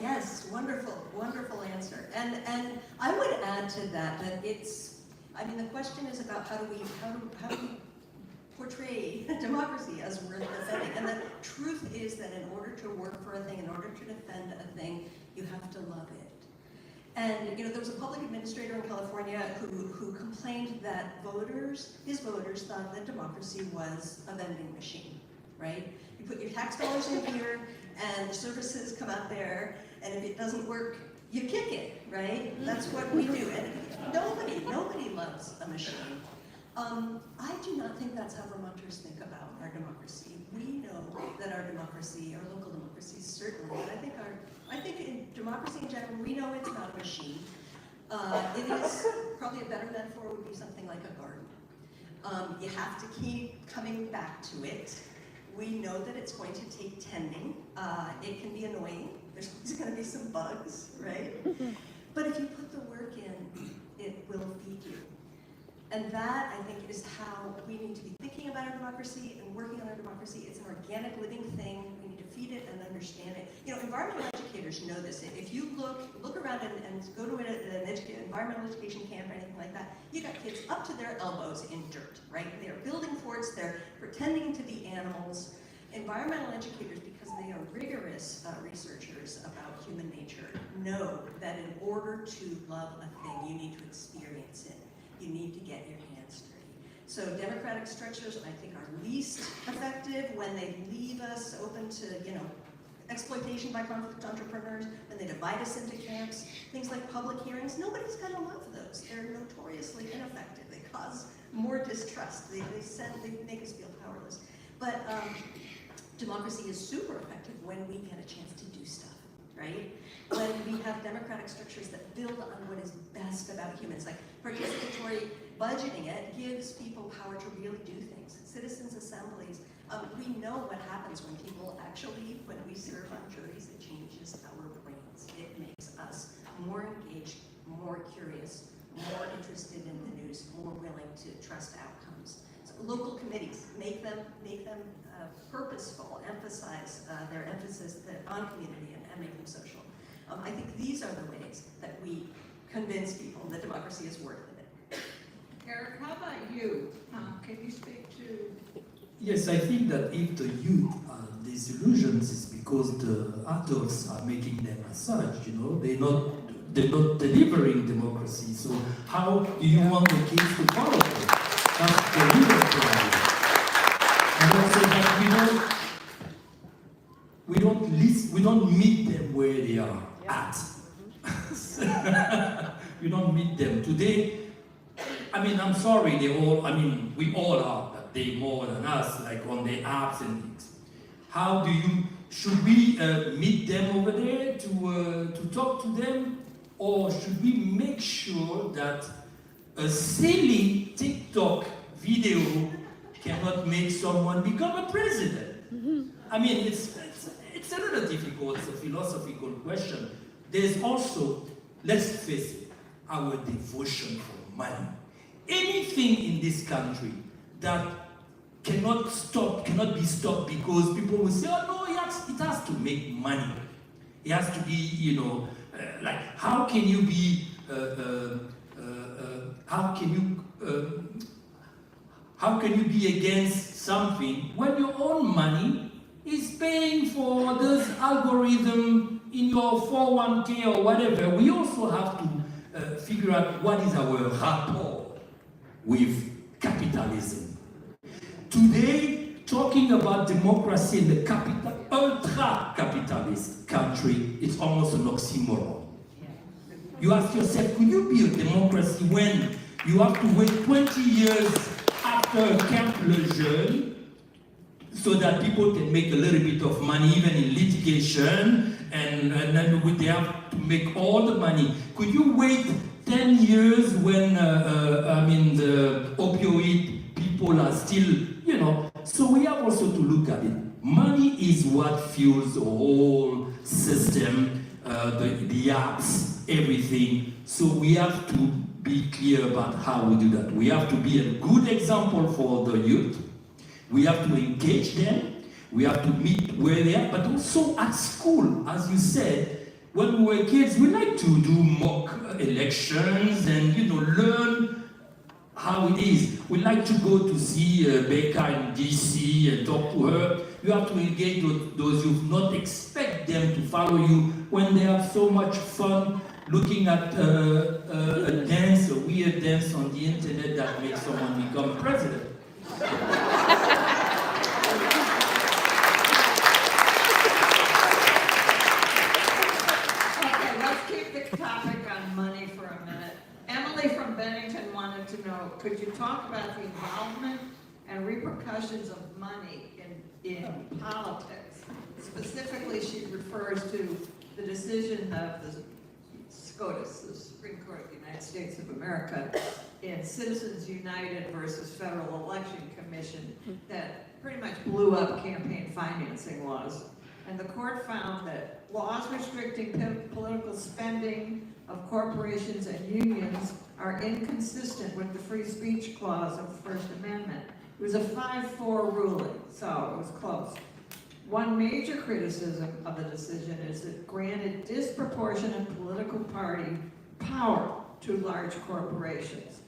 Yes, wonderful answer. And I would add to that the question is about how do we portray democracy as worth defending. And the truth is that in order to work for a thing, in order to defend a thing, you have to love it. And there was a public administrator in California who complained that his voters thought that democracy was a vending machine, right? You put your tax dollars in here, and the services come out there, and if it doesn't work, you kick it, right? That's what we do. And nobody loves a machine. I do not think that's how Vermonters think about our democracy. We know that our democracy, our local democracies certainly, but I think in democracy in general, we know it's not a machine. It is probably a better metaphor would be something like a garden. You have to keep coming back to it. We know that it's going to take tending. It can be annoying. There's going to be some bugs, right? But if you put the work in, it will feed you. And that, I think, is how we need to be thinking about our democracy and working on our democracy. It's an organic living thing. We need to feed it and understand it. Environmental educators know this. If you look around and go to an environmental education camp or anything like that, you got kids up to their elbows in dirt, right? They're building forts, they're pretending to be animals. Environmental educators, because they are rigorous researchers about human nature, know that in order to love a thing, you need to experience it. You need to get your hands dirty. So democratic structures, I think, are least effective when they leave us open to, exploitation by conflict entrepreneurs, when they divide us into camps, things like public hearings. Nobody's going to love those. They're notoriously ineffective. They cause more distrust. They make us feel powerless. But democracy is super effective when we get a chance to do stuff, right? When we have democratic structures that build on what is best about humans, like participatory budgeting, it gives people power to really do things. Citizens' assemblies, we know what happens when we serve on juries, it changes our brains. It makes us more engaged, more curious, more interested in the news, more willing to trust outcomes. So local committees, make them purposeful, emphasize their emphasis on community and make them social. I think these are the ways that we convince people that democracy is worth it. Eric, how about you? Can you speak to? Yes, I think that if the youth are disillusioned, it's because the adults are making them as such. They're not delivering democracy. So how do you want the kids to follow it? That's the real problem. And also that we don't meet them where they are at. You don't meet them. Today, I mean, I'm sorry, we all are, but they more than us, like on the apps and things. Should we meet them over there to talk to them? Or should we make sure that a silly TikTok video cannot make someone become a president? I mean, it's a little difficult, it's a philosophical question. There's also, let's face it, our devotion for money. Anything in this country that cannot be stopped because people will say, oh no, it has to make money. It has to be, like, how can you be against something when your own money is paying for this algorithm in your 401k or whatever? We also have to figure out what is our rapport with capitalism. Today, talking about democracy in the ultra-capitalist country, it's almost an oxymoron. You ask yourself, could you be a democracy when you have to wait 20 years after Camp Le Jeune so that people can make a little bit of money, even in litigation, and then they have to make all the money? Could you wait 10 years when, the opioid people are still, So we have also to look at it. Money is what fuels the whole system, the apps, everything. So we have to be clear about how we do that. We have to be a good example for the youth. We have to engage them. We have to meet where they are, but also at school, as you said. When we were kids, we like to do mock elections and, learn how it is. We like to go to see Becca in DC and talk to her. You have to engage those youth, not expect them to follow you when they have so much fun looking at a dance, a weird dance on the internet that makes someone become president. Okay, let's keep the topic on money for a minute. Emily from Bennington wanted to know, could you talk about the involvement and repercussions of money in politics? Specifically, she refers to the decision of the SCOTUS, the Supreme Court of the United States of America, in Citizens United versus Federal Election Commission that pretty much blew up campaign financing laws. And the court found that laws restricting political spending of corporations and unions are inconsistent with the free speech clause of the First Amendment. It was a 5-4 ruling, so it was close. One major criticism of the decision is it granted disproportionate political party power to large corporations.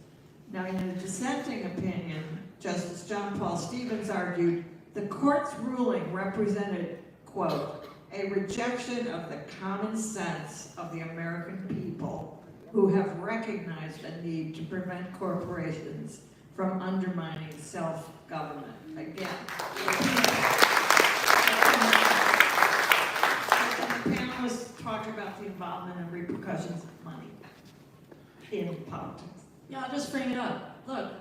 Now, in a dissenting opinion, Justice John Paul Stevens argued the court's ruling represented, quote, a rejection of the common sense of the American people who have recognized a need to prevent corporations from undermining self-government. Again, the panelists talk about the involvement and repercussions of money in politics. Yeah, I'll just frame it up. Look,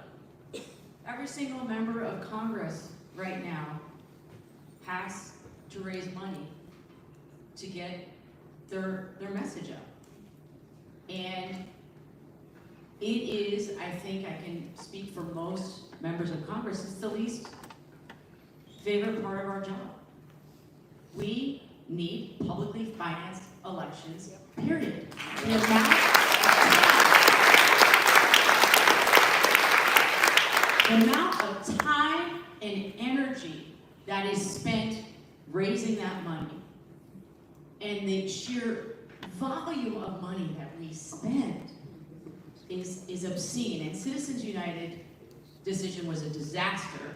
every single member of Congress right now has to raise money to get their message out. And it is, I think I can speak for most members of Congress, it's the least favorite part of our job. We need publicly financed elections, period. The amount of time and energy that is spent raising that money and the sheer volume of money that we spend is obscene. And Citizens United decision was a disaster.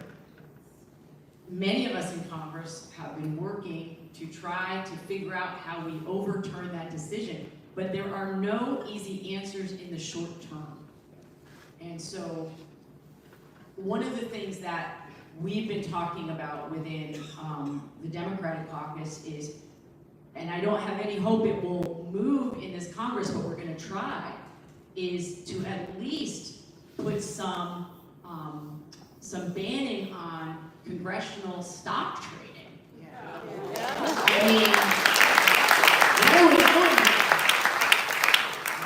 Many of us in Congress have been working to try to figure out how we overturn that decision, but there are no easy answers in the short term. And so one of the things that we've been talking about within the Democratic caucus is, and I don't have any hope it will move in this Congress, what we're gonna try is to at least put some banning on congressional stock trading. I mean, where are we going?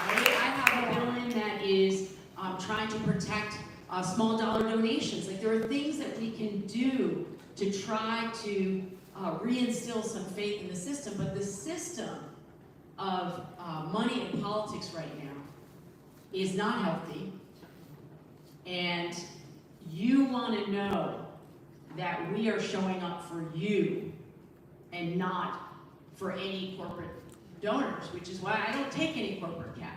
Right? I have a bill in that is trying to protect small dollar donations. Like, there are things that we can do to try to reinstill some faith in the system, but the system of money in politics right now is not healthy. And you want to know that we are showing up for you and not for any corporate donors, which is why I don't take any corporate cash.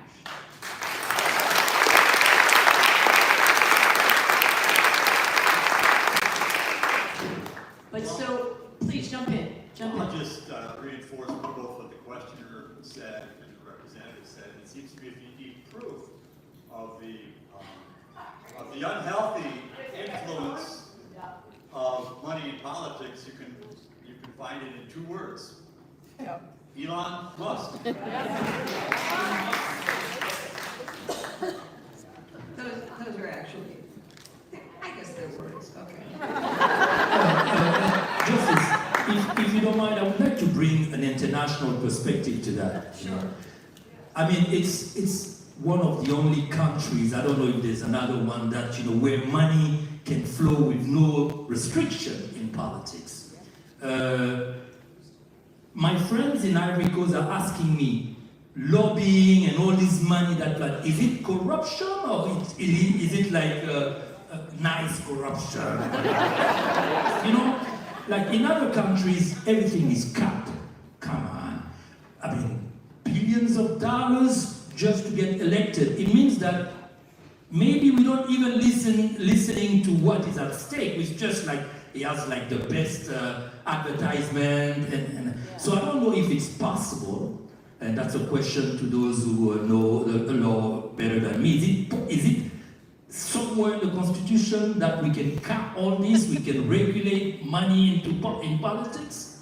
But so, please jump in. I'll just reinforce both what the questioner said and the representative said. It seems to me if you need proof of the unhealthy influence of money in politics, you can find it in 2 words. Elon Musk. Those are actually, I guess they're words, okay. Justice, if you don't mind, I would like to bring an international perspective to that. Sure. I mean, it's one of the only countries, I don't know if there's another one, that, where money can flow with no restriction in politics. My friends in Ivory Coast are asking me, lobbying and all this money that, is it corruption or is it like nice corruption? Like in other countries, everything is capped. Come on. I mean, billions of dollars just to get elected. It means that maybe we don't even listening to what is at stake. It's just like, he has like the best advertisement. And so I don't know if it's possible, and that's a question to those who know the law better than me. Is it somewhere in the Constitution that we can cap all this, we can regulate money in politics?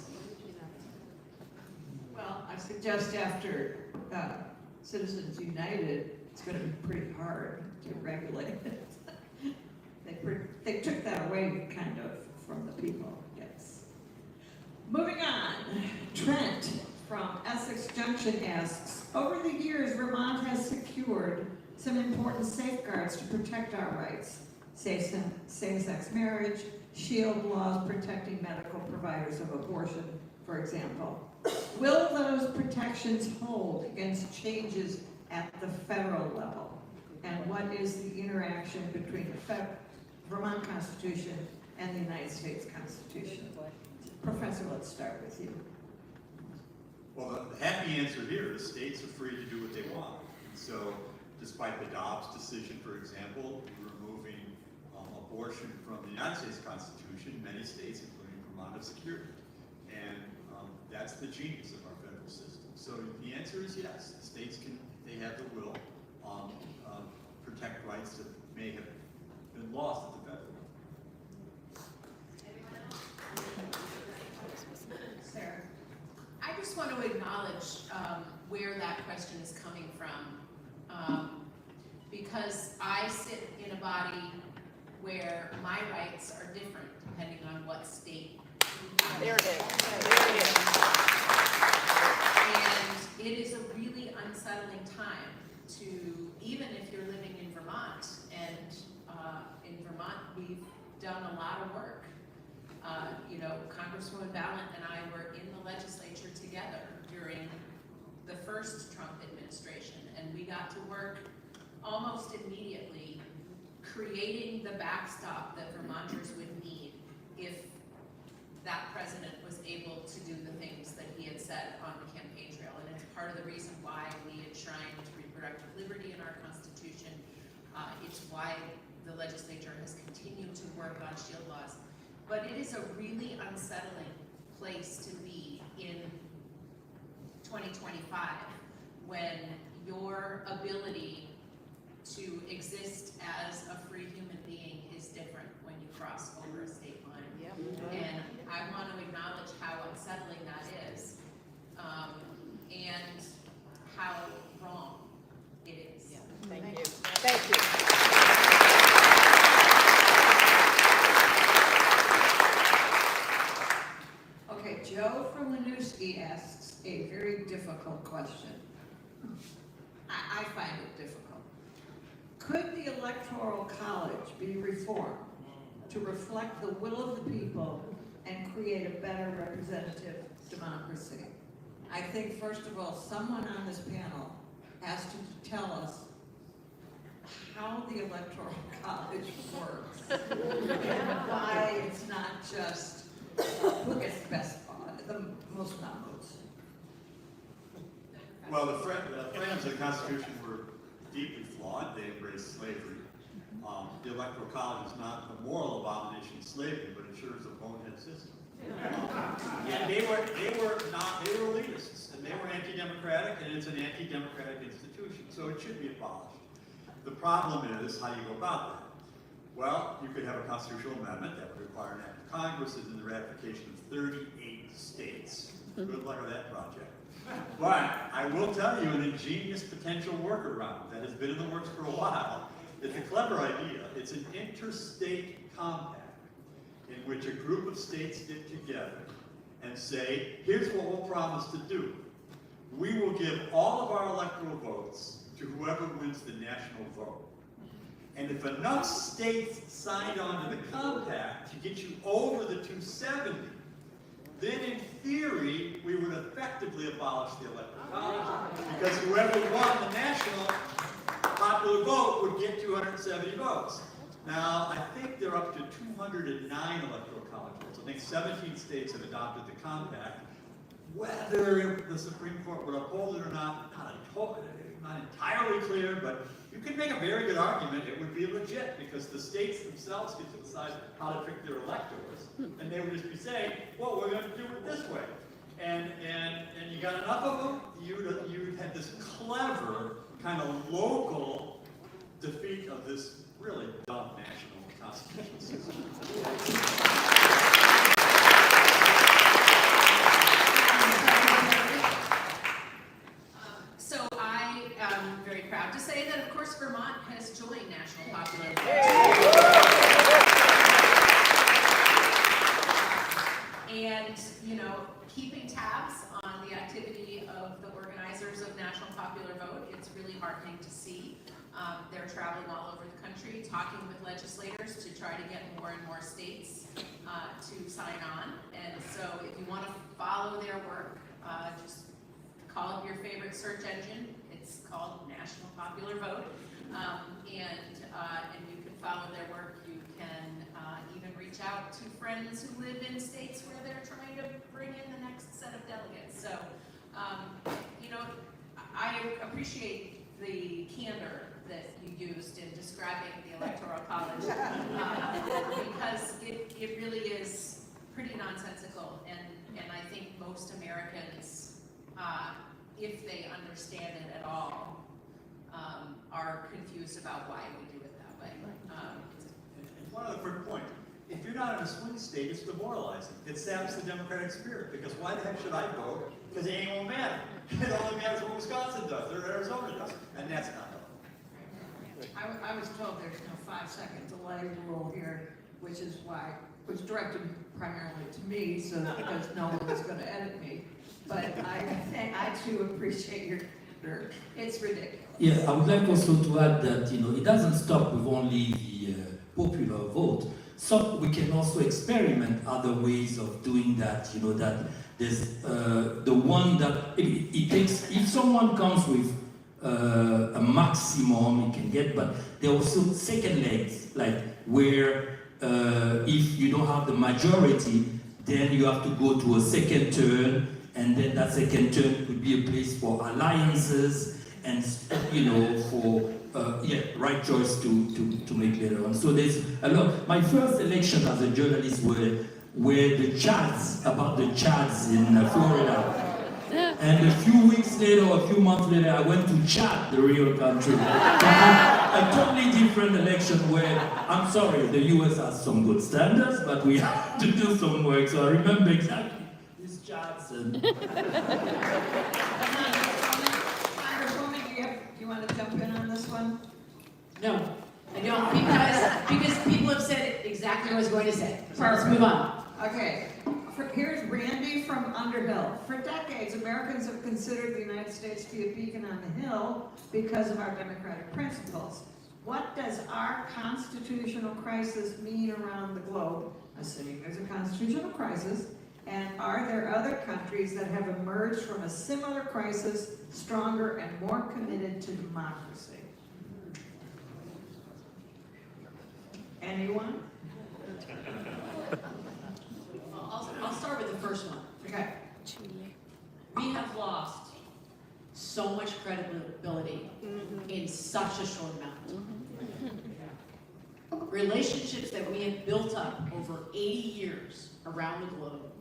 Well, I suggest after Citizens United, it's going to be pretty hard to regulate it. They took that away kind of from the people, yes. Moving on, Trent from Essex Junction asks, over the years, Vermont has secured some important safeguards to protect our rights. Same-sex marriage, shield laws protecting medical providers of abortion, for example. Will those protections hold against changes at the federal level? And what is the interaction between the Vermont Constitution and the United States Constitution? Professor, let's start with you. Well, the happy answer here is states are free to do what they want. So, despite the Dobbs decision, for example, removing abortion from the United States Constitution, many states, including Vermont, have secured it. And that's the genius of our federal system. So the answer is yes. States can, if they have the will, protect rights that may have been lost at the federal level. Sarah, I just want to acknowledge where that question is coming from, because I sit in a body where my rights are different depending on what state. There it is. There it is. And it is a really unsettling time to, even if you're living in Vermont, and in Vermont we've done a lot of work. Congresswoman Ballant and I were in the legislature together during the first Trump administration, and we got to work almost immediately creating the backstop that Vermonters would need if that president was able to do the things that he had said on the campaign trail. And it's part of the reason why we enshrined reproductive liberty in our Constitution. It's why the legislature has continued to work on shield laws. But it is a really unsettling place to be in 2025 when your ability to exist as a free human being is different when you cross over a state line. And I want to acknowledge how unsettling that is. And Could the Electoral College be reformed to reflect the will of the people and create a better representative democracy? I think, first of all, someone on this panel has to tell us how the Electoral College works. And why it's not just who gets the best, the most votes. Well, the framers of the Constitution were deeply flawed. They embraced slavery. The Electoral College is not the moral abomination of slavery, but it sure is a bonehead system. And they were elitists, and they were anti-democratic, and it's an anti-democratic institution, so it should be abolished. The problem is, how do you go about that? Well, you could have a constitutional amendment that would require an act of Congress and the ratification of 38 states. Good luck with that project. But I will tell you an ingenious potential workaround that has been in the works for a while. It's a clever idea. It's an interstate compact in which a group of states get together and say, here's what we'll promise to do. We will give all of our electoral votes to whoever wins the national vote. And if enough states signed on to the compact to get you over the 270, then in theory, we would effectively abolish the Electoral College, because whoever won the national popular vote would get 270 votes. Now, I think they're up to 209 Electoral College votes. I think 17 states have adopted the compact. Whether the Supreme Court would uphold it or not entirely clear, but you can make a very good argument it would be legit, because the states themselves get to decide how to pick their electors, and they would just be saying, well, we're going to do it this way. And you got enough of them, you'd have this clever kind of local defeat of this really dumb national constitutional system. So I am very proud to say that, of course, Vermont has joined National Popular Vote. And, you know, keeping tabs on the activity of the organizers of National Popular Vote, it's really heartening to see. They're traveling all over the country, talking with legislators to try to get more and more states to sign on. And so if you want to follow their work, just call up your favorite search engine. It's called National Popular Vote. And you can follow their work. You can even reach out to friends who live in states where they're trying to bring in the next set of delegates. So, you know, I appreciate the candor that you used in describing the Electoral College, because it really is pretty nonsensical, and I think most Americans, if they understand it at all, are confused about why we do it that way. And one other quick point. If you're not in a swing state, it's demoralizing. It saps the democratic spirit, because why the heck should I vote? Because it ain't gonna matter. It only matters what Wisconsin does, or Arizona does, and that's not helpful. I was told there's no 5-second delay rule here, which is why it was directed primarily to me, so that because no one was going to edit me. But I too appreciate your candor. It's ridiculous. Yeah, I would like also to add that, you know, it doesn't stop with only the popular vote. So we can also experiment other ways of doing that, you know, that there's the one that it takes, if someone comes with a maximum it can get, but there are also second legs, like where if you don't have the majority, then you have to go to a second turn, and then that second turn could be a place for alliances and, you know, for right choice to make later on. So there's a lot. My first election as a journalist were the Chads, about the Chads in Florida. And a few weeks later, a few months later, I went to Chad, the real country. A totally different election where, I'm sorry, the US has some good standards, but we have to do some work. So I remember exactly these Chads. And Congresswoman, do you want to jump in on this one? No, I don't, because people have said exactly what I was going to say. So let's move on. Okay, here's Randy from Underhill. For decades, Americans have considered the United States to be a beacon on the hill because of our democratic principles. what does our constitutional crisis mean around the globe? Assuming there's a constitutional crisis, and are there other countries that have emerged from a similar crisis stronger and more committed to democracy? Anyone? I'll start with the first one. Okay. We have lost so much credibility in such a short amount of time. Relationships that we have built up over 80 years around the globe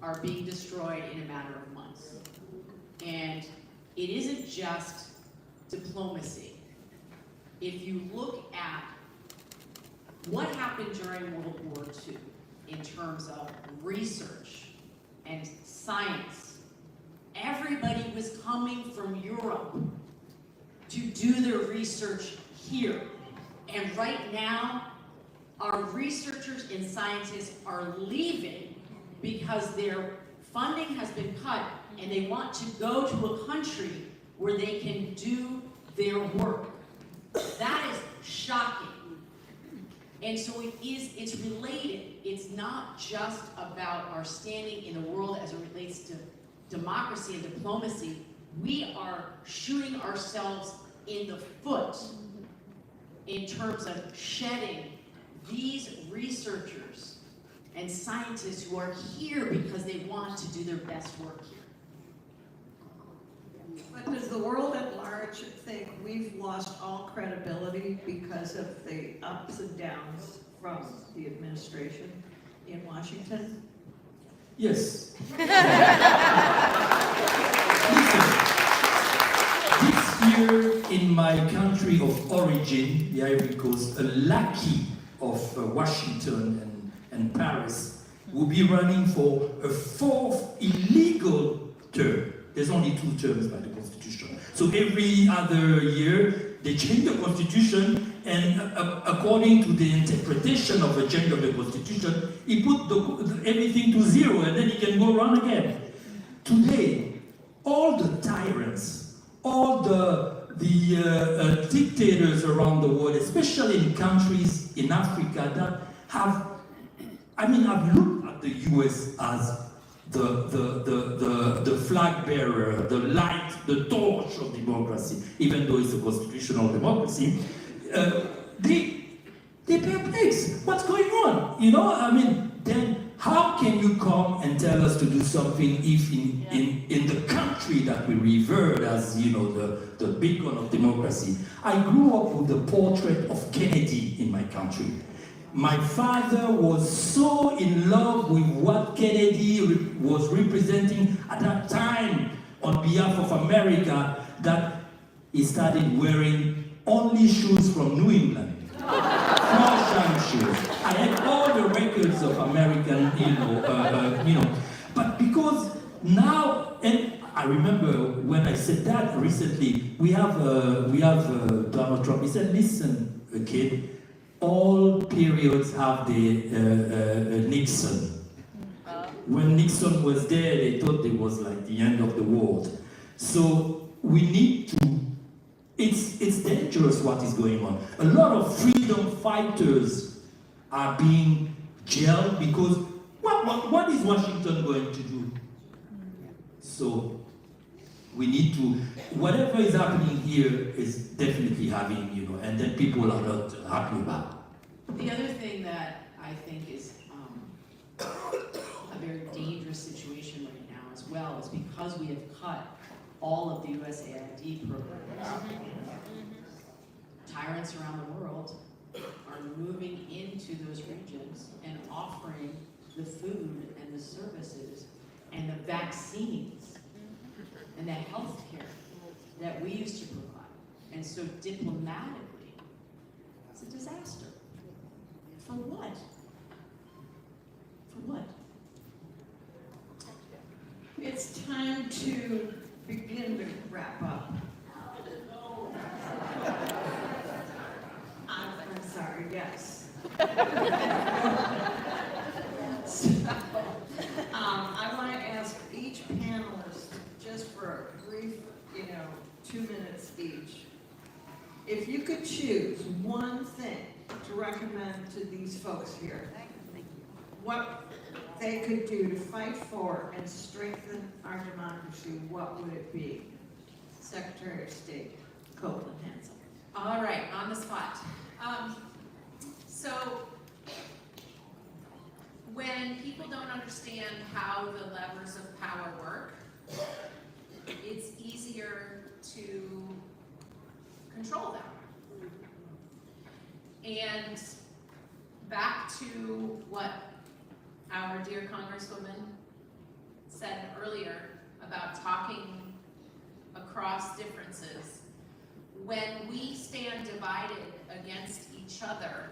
are being destroyed in a matter of months. And it isn't just diplomacy. If you look at what happened during World War II in terms of research and science, everybody was coming from Europe to do their research here. And right now, our researchers and scientists are leaving because their funding has been cut and they want to go to a country where they can do their work. That is shocking. And so it's related. It's not just about our standing in the world as it relates to democracy and diplomacy. We are shooting ourselves in the foot in terms of shedding these researchers and scientists who are here because they want to do their best work here. But does the world at large think we've lost all credibility because of the ups and downs from the administration in Washington? Yes. This year in my country of origin, the Ivory Coast, a lackey of Washington and Paris will be running for a fourth illegal term. There's only 2 terms by the Constitution. So every other year, they change the Constitution, and according to the interpretation of the change of the Constitution, he put everything to 0, and then he can go run again. Today, all the tyrants, all the dictators around the world, especially in countries in Africa that have, I've looked at the US as the flag bearer, the light, the torch of democracy, even though it's a constitutional democracy. They perplex. What's going on? Then how can you come and tell us to do something if in the country that we revered as, the beacon of democracy? I grew up with the portrait of Kennedy in my country. My father was so in love with what Kennedy was representing at that time on behalf of America that he started wearing only shoes from New England. Florsheim shoes. I had all the records of American, but because now, and I remember when I said that recently, we have Donald Trump. He said, "Listen, kid, all periods have the Nixon. When Nixon was there, they thought it was like the end of the world. So we need to. It's dangerous what is going on. A lot of freedom fighters are being jailed because what is Washington going to do? So we need to, whatever is happening here is definitely having, and then people are not happy about it. The other thing that I think is a very dangerous situation right now as well is because we have cut all of the USAID programs. Tyrants around the world are moving into those regions and offering the food and the services and the vaccines and the health care that we used to provide. And so diplomatically, it's a disaster. For what? For what? It's time to begin to wrap up. I'm sorry, yes. So, I want to ask each panelist, just for a brief, 2 minutes each, if you could choose one thing to recommend to these folks here, what they could do to fight for and strengthen our democracy, what would it be? Secretary of State Copeland Hansel. All right, on the spot. So when people don't understand how the levers of power work, it's easier to control them. And back to what our dear Congresswoman said earlier about talking across differences, when we stand divided against each other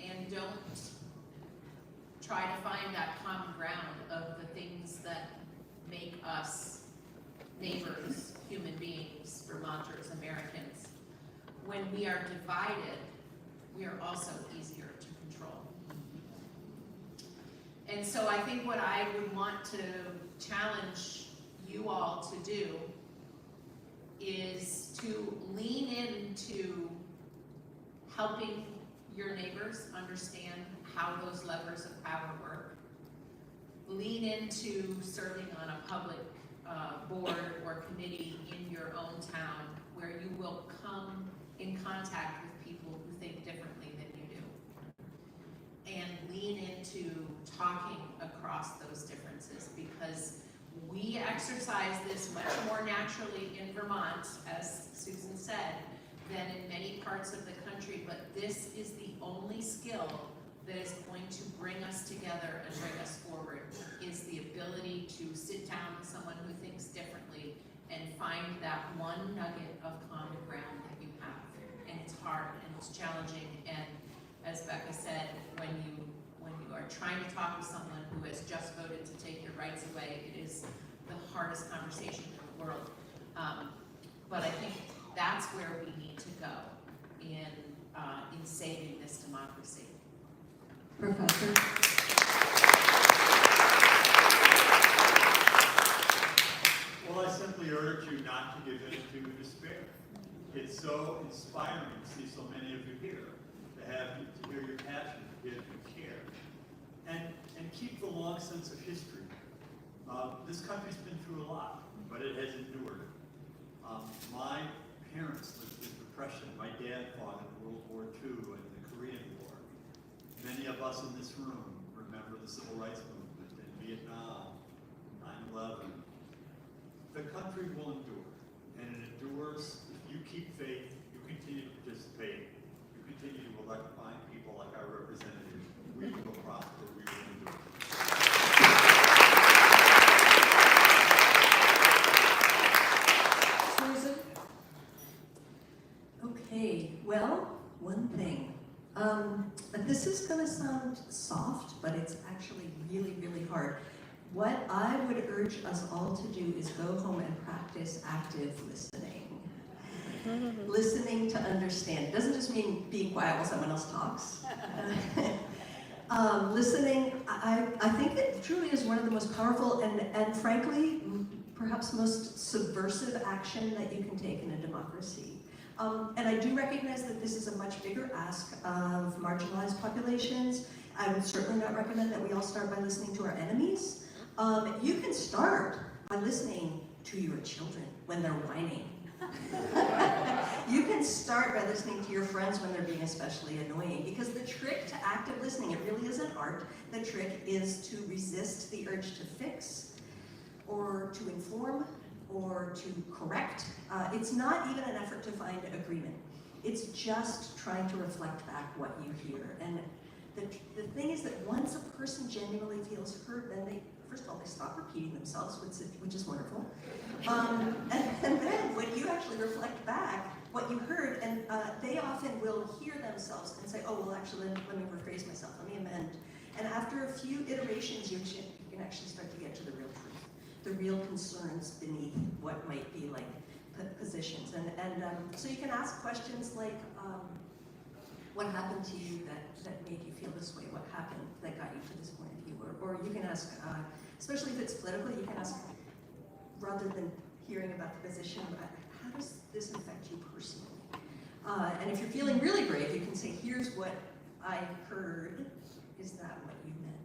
and don't try to find that common ground of the things that make us neighbors, human beings, Vermonters, Americans, when we are divided, we are also easier to control. And so I think what I would want to challenge you all to do is to lean into helping your neighbors understand how those levers of power work. Lean into serving on a public board or committee in your own town where you will come in contact with people who think differently than you do. And lean into talking across those differences, because we exercise this much more naturally in Vermont, as Susan said, than in many parts of the country, but this is the only skill that is going to bring us together and bring us forward, is the ability to sit down with someone who thinks differently and find that one nugget of common ground that you have. And it's hard and it's challenging, and as Becca said, when you are trying to talk with someone who has just voted to take your rights away, it is the hardest conversation in the world. But I think that's where we need to go in saving this democracy. Professor? Well, I simply urge you not to give in to despair. It's so inspiring to see so many of you here, to hear your passion, to hear your care, and keep the long sense of history. This country's been through a lot, but it has endured. My parents lived through Depression. My dad fought in World War II and the Korean War. Many of us in this room remember the Civil Rights Movement in Vietnam, 9/11. The country will endure, and it endures if you keep faith, you continue to participate, you continue to elect fine people like our representatives. We will prosper, we will endure. Susan? Okay, well, one thing. This is going to sound soft, but it's actually really, really hard. What I would urge us all to do is go home and practice active listening. Listening to understand. It doesn't just mean being quiet while someone else talks. Listening, I think it truly is one of the most powerful and frankly, perhaps most subversive action that you can take in a democracy. And I do recognize that this is a much bigger ask of marginalized populations. I would certainly not recommend that we all start by listening to our enemies. You can start by listening to your children when they're whining. You can start by listening to your friends when they're being especially annoying, because the trick to active listening, it really is an art. The trick is to resist the urge to fix or to inform or to correct. It's not even an effort to find agreement. It's just trying to reflect back what you hear. And the thing is that once a person genuinely feels heard, then they, first of all, they stop repeating themselves, which is wonderful. And then when you actually reflect back what you heard, and they often will hear themselves and say, oh, well, actually, let me rephrase myself, let me amend. And after a few iterations, you can actually start to get to the real truth, the real concerns beneath what might be like positions. And so you can ask questions like, what happened to you that made you feel this way? What happened that got you to this point of view? Or you can ask, especially if it's political, you can ask, rather than hearing about the position, how does this affect you personally? And if you're feeling really brave, you can say, here's what I heard. Is that what you meant?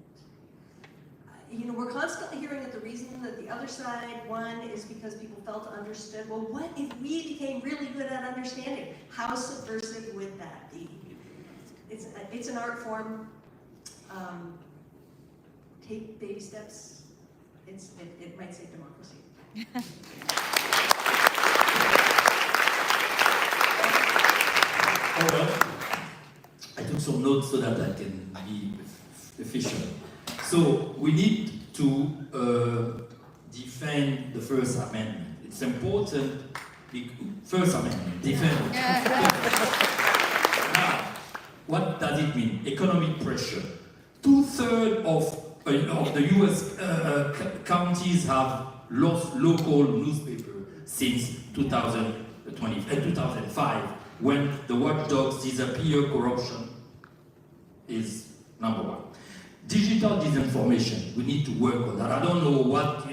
We're constantly hearing that the reason that the other side won is because people felt understood. Well, what if we became really good at understanding? How subversive would that be? It's an art form. Take baby steps. It might save democracy. Oh well, I took some notes so that I can be efficient. So we need to defend the First Amendment. It's important. First Amendment, defend it. Now, what does it mean? Economic pressure. 2/3 of the U.S. Counties have lost local newspaper since 2005, when the watchdogs disappear. Corruption is number one. Digital disinformation, we need to work on that. I don't know what,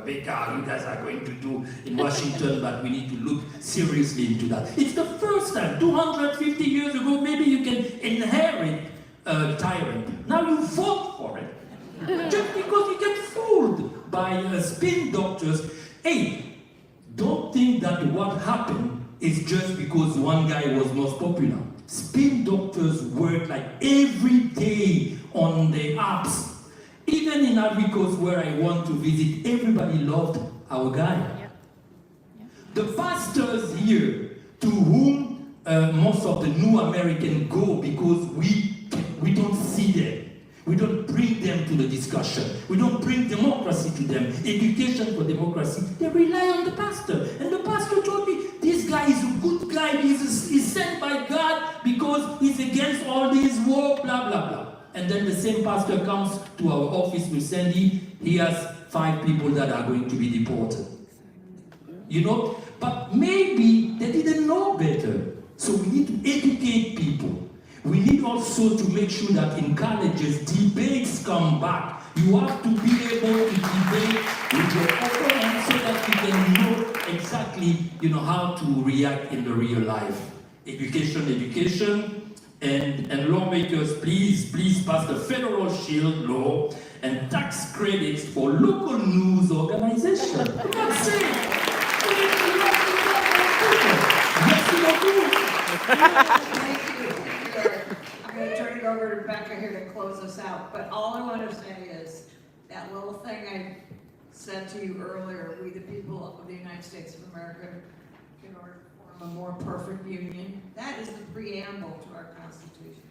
Becca, you guys are going to do in Washington, but we need to look seriously into that. It's the first time, 250 years ago, maybe you can inherit a tyrant. Now you vote for it, just because you get fooled by spin doctors. Hey, don't think that what happened is just because one guy was most popular. Spin doctors work like every day on the apps. Even in Ivory Coast, where I want to visit, everybody loved our guy. The pastors here, to whom most of the new Americans go, because we don't see them. We don't bring them to the discussion. We don't bring democracy to them. Education for democracy. They rely on the pastor. And the pastor told me, this guy is a good guy. He's sent by God because he's against all this war, blah, blah, blah. And then the same pastor comes to our office with Sandy. He has 5 people that are going to be deported. But maybe they didn't know better. So we need to educate people. We need also to make sure that in colleges, debates come back. You have to be able to debate with your opponent so that you can know exactly, how to react in the real life. Education, and lawmakers, please pass the Federal Shield law and tax credits for local news organizations. That's it. Thank you. I'm going to turn it over to Rebecca here to close us out. But all I want to say is that little thing I said to you earlier, we the people of the United States of America can form a more perfect union. That is the preamble to our Constitution.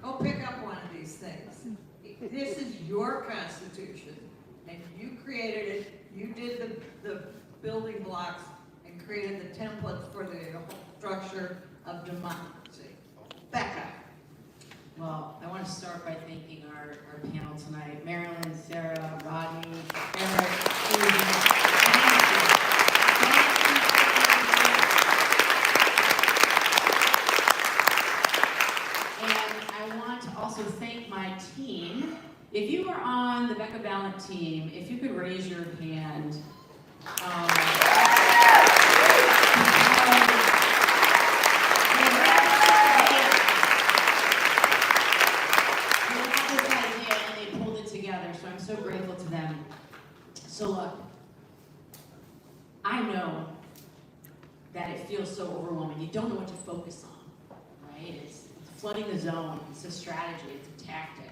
Go pick up one of these things. This is your Constitution, and you created it. You did the building blocks and created the templates for the structure of democracy. Becca. Well, I want to start by thanking our panel tonight. Marilyn, Sarah, Rodney, Eric, Susan. And I want to also thank my team. If you are on the Becca Ballant team, if you could raise your hand. So I'm so grateful to them. So look, I know that it feels so overwhelming. You don't know what to focus on, right? It's flooding the zone. It's a strategy. It's a tactic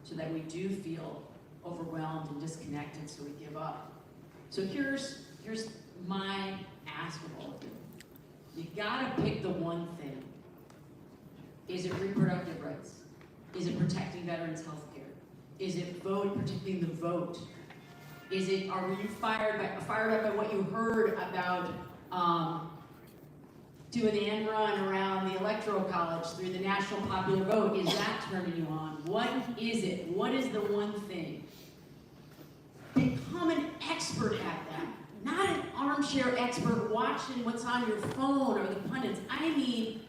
so that we do feel overwhelmed and disconnected, so we give up. So here's my ask of all of you. You gotta pick the one thing. Is it reproductive rights? Is it protecting veterans' health care? Is it protecting the vote? Are you fired up by what you heard about doing the end run around the Electoral College through the National Popular Vote? Is that turning you on? What is it? What is the one thing? Become an expert at that. Not an armchair expert watching what's on your phone or the pundits. I mean,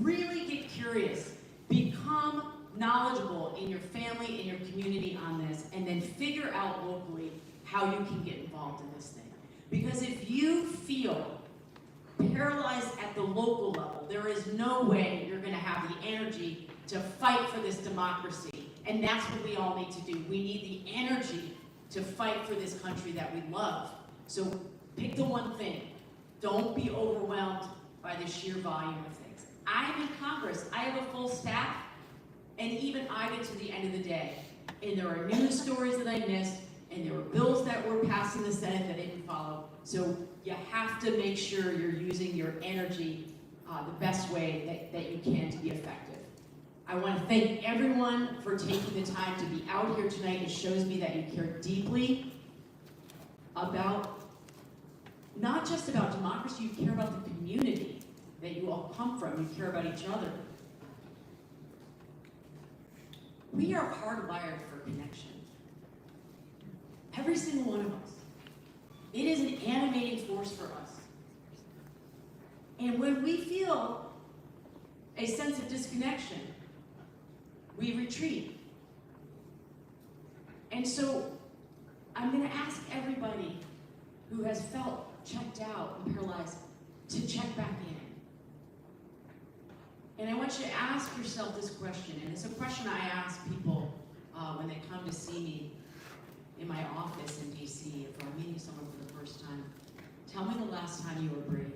really get curious. Become knowledgeable in your family and your community on this, and then figure out locally how you can get involved in this thing. Because if you feel paralyzed at the local level, there is no way you're gonna have the energy to fight for this democracy. And that's what we all need to do. We need the energy to fight for this country that we love. So pick the one thing. Don't be overwhelmed by the sheer volume of things. I'm in Congress. I have a full staff, and even I get to the end of the day, and there are news stories that I missed, and there were bills that were passed in the Senate that I didn't follow. So you have to make sure you're using your energy the best way that you can to be effective. I want to thank everyone for taking the time to be out here tonight. It shows me that you care deeply about, not just about democracy, you care about the community that you all come from. You care about each other. We are hardwired for connection. Every single one of us. It is an animating force for us. And when we feel a sense of disconnection, we retreat. And so I'm going to ask everybody who has felt checked out and paralyzed to check back in. And I want you to ask yourself this question, and it's a question I ask people when they come to see me in my office in DC, if I'm meeting someone for the first time. Tell me the last time you were brave.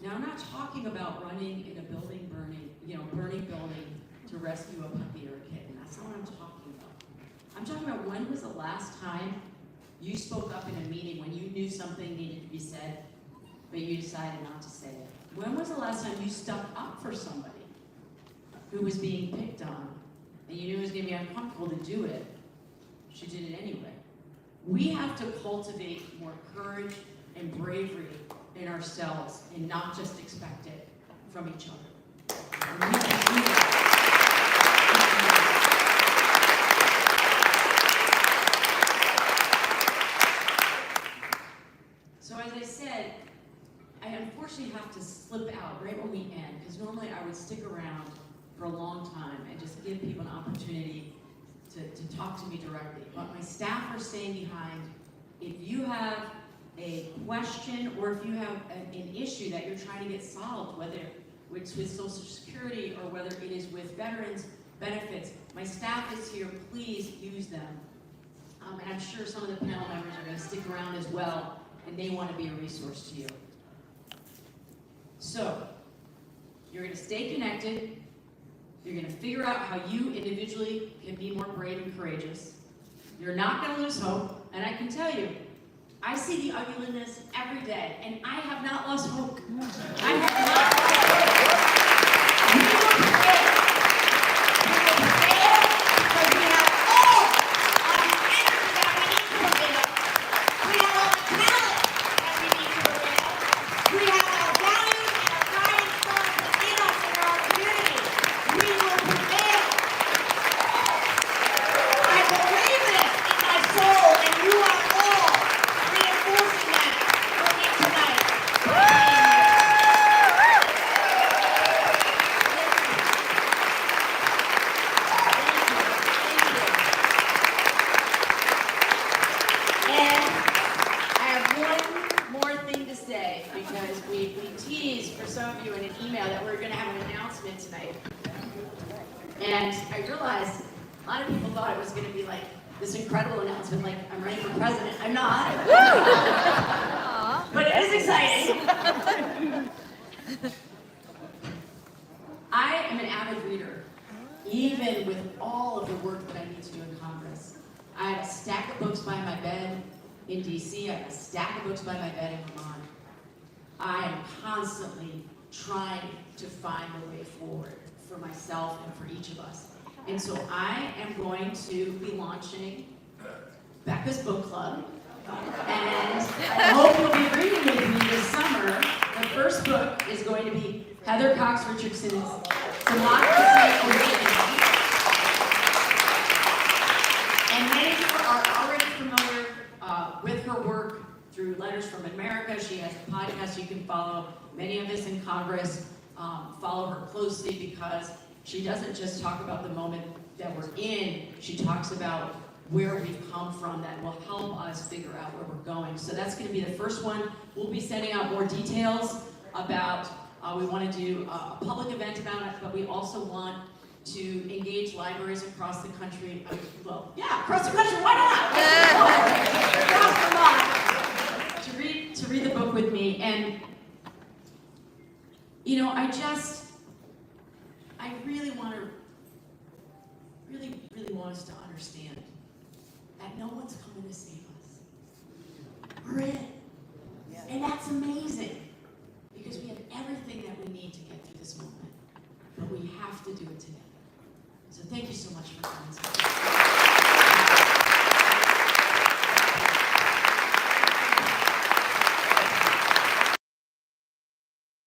Now, I'm not talking about running in a building burning building to rescue a puppy or a kitten. That's not what I'm talking about. I'm talking about when was the last time you spoke up in a meeting when you knew something needed to be said, but you decided not to say it? When was the last time you stuck up for somebody who was being picked on, and you knew it was going to be uncomfortable to do it, but you did it anyway? We have to cultivate more courage and bravery in ourselves and not just expect it from each other. And we can do that. So as I said, I unfortunately have to slip out right when we end, because normally I would stick around for a long time and just give people an opportunity to talk to me directly. But my staff are staying behind. If you have a question or if you have an issue that you're trying to get solved, whether it's with Social Security or whether it is with veterans benefits, my staff is here. Please use them. And I'm sure some of the panel members are going to stick around as well, and they want to be a resource to you. So, you're going to stay connected. You're going to figure out how you individually can be more brave and courageous. You're not going to lose hope. And I can tell you, I see the ugliness every day, and I have not lost hope. I have not lost hope. We will prevail. We will prevail because we have all of the energy that we need to prevail. We have all the talent that we need to prevail. We have our values and our guiding stars within us in our community. We will prevail. I believe this in my soul, and you are all reinforcing that for me tonight. And I have one more thing to say, because we teased for some of you in an email that we're going to have an announcement tonight. And I realized a lot of people thought it was going to be like this incredible announcement, like I'm running for president. I'm not. But it is exciting. I am an avid reader, even with all of the work that I need to do in Congress. I have a stack of books by my bed in DC. I have a stack of books by my bed in Vermont. I am constantly trying to find a way forward for myself and for each of us. And so I am going to be launching Becca's Book Club. And I hope you'll be reading with me this summer. The first book is going to be Heather Cox Richardson's Democracy Awakening. And many of you are already familiar with her work through Letters from America. She has a podcast you can follow. Many of us in Congress follow her closely because she doesn't just talk about the moment that we're in, she talks about where we've come from that will help us figure out where we're going. So that's going to be the first one. We'll be sending out more details about We want to do a public event about it, but we also want to engage libraries across the country. Well, yeah, across the country, why not? Across the lot. To read the book with me. And, you know, I really want to, really want us to understand that no one's coming to save us. We're in it. And that's amazing, because we have everything that we need to get through this moment. But we have to do it together. So thank you so much for coming.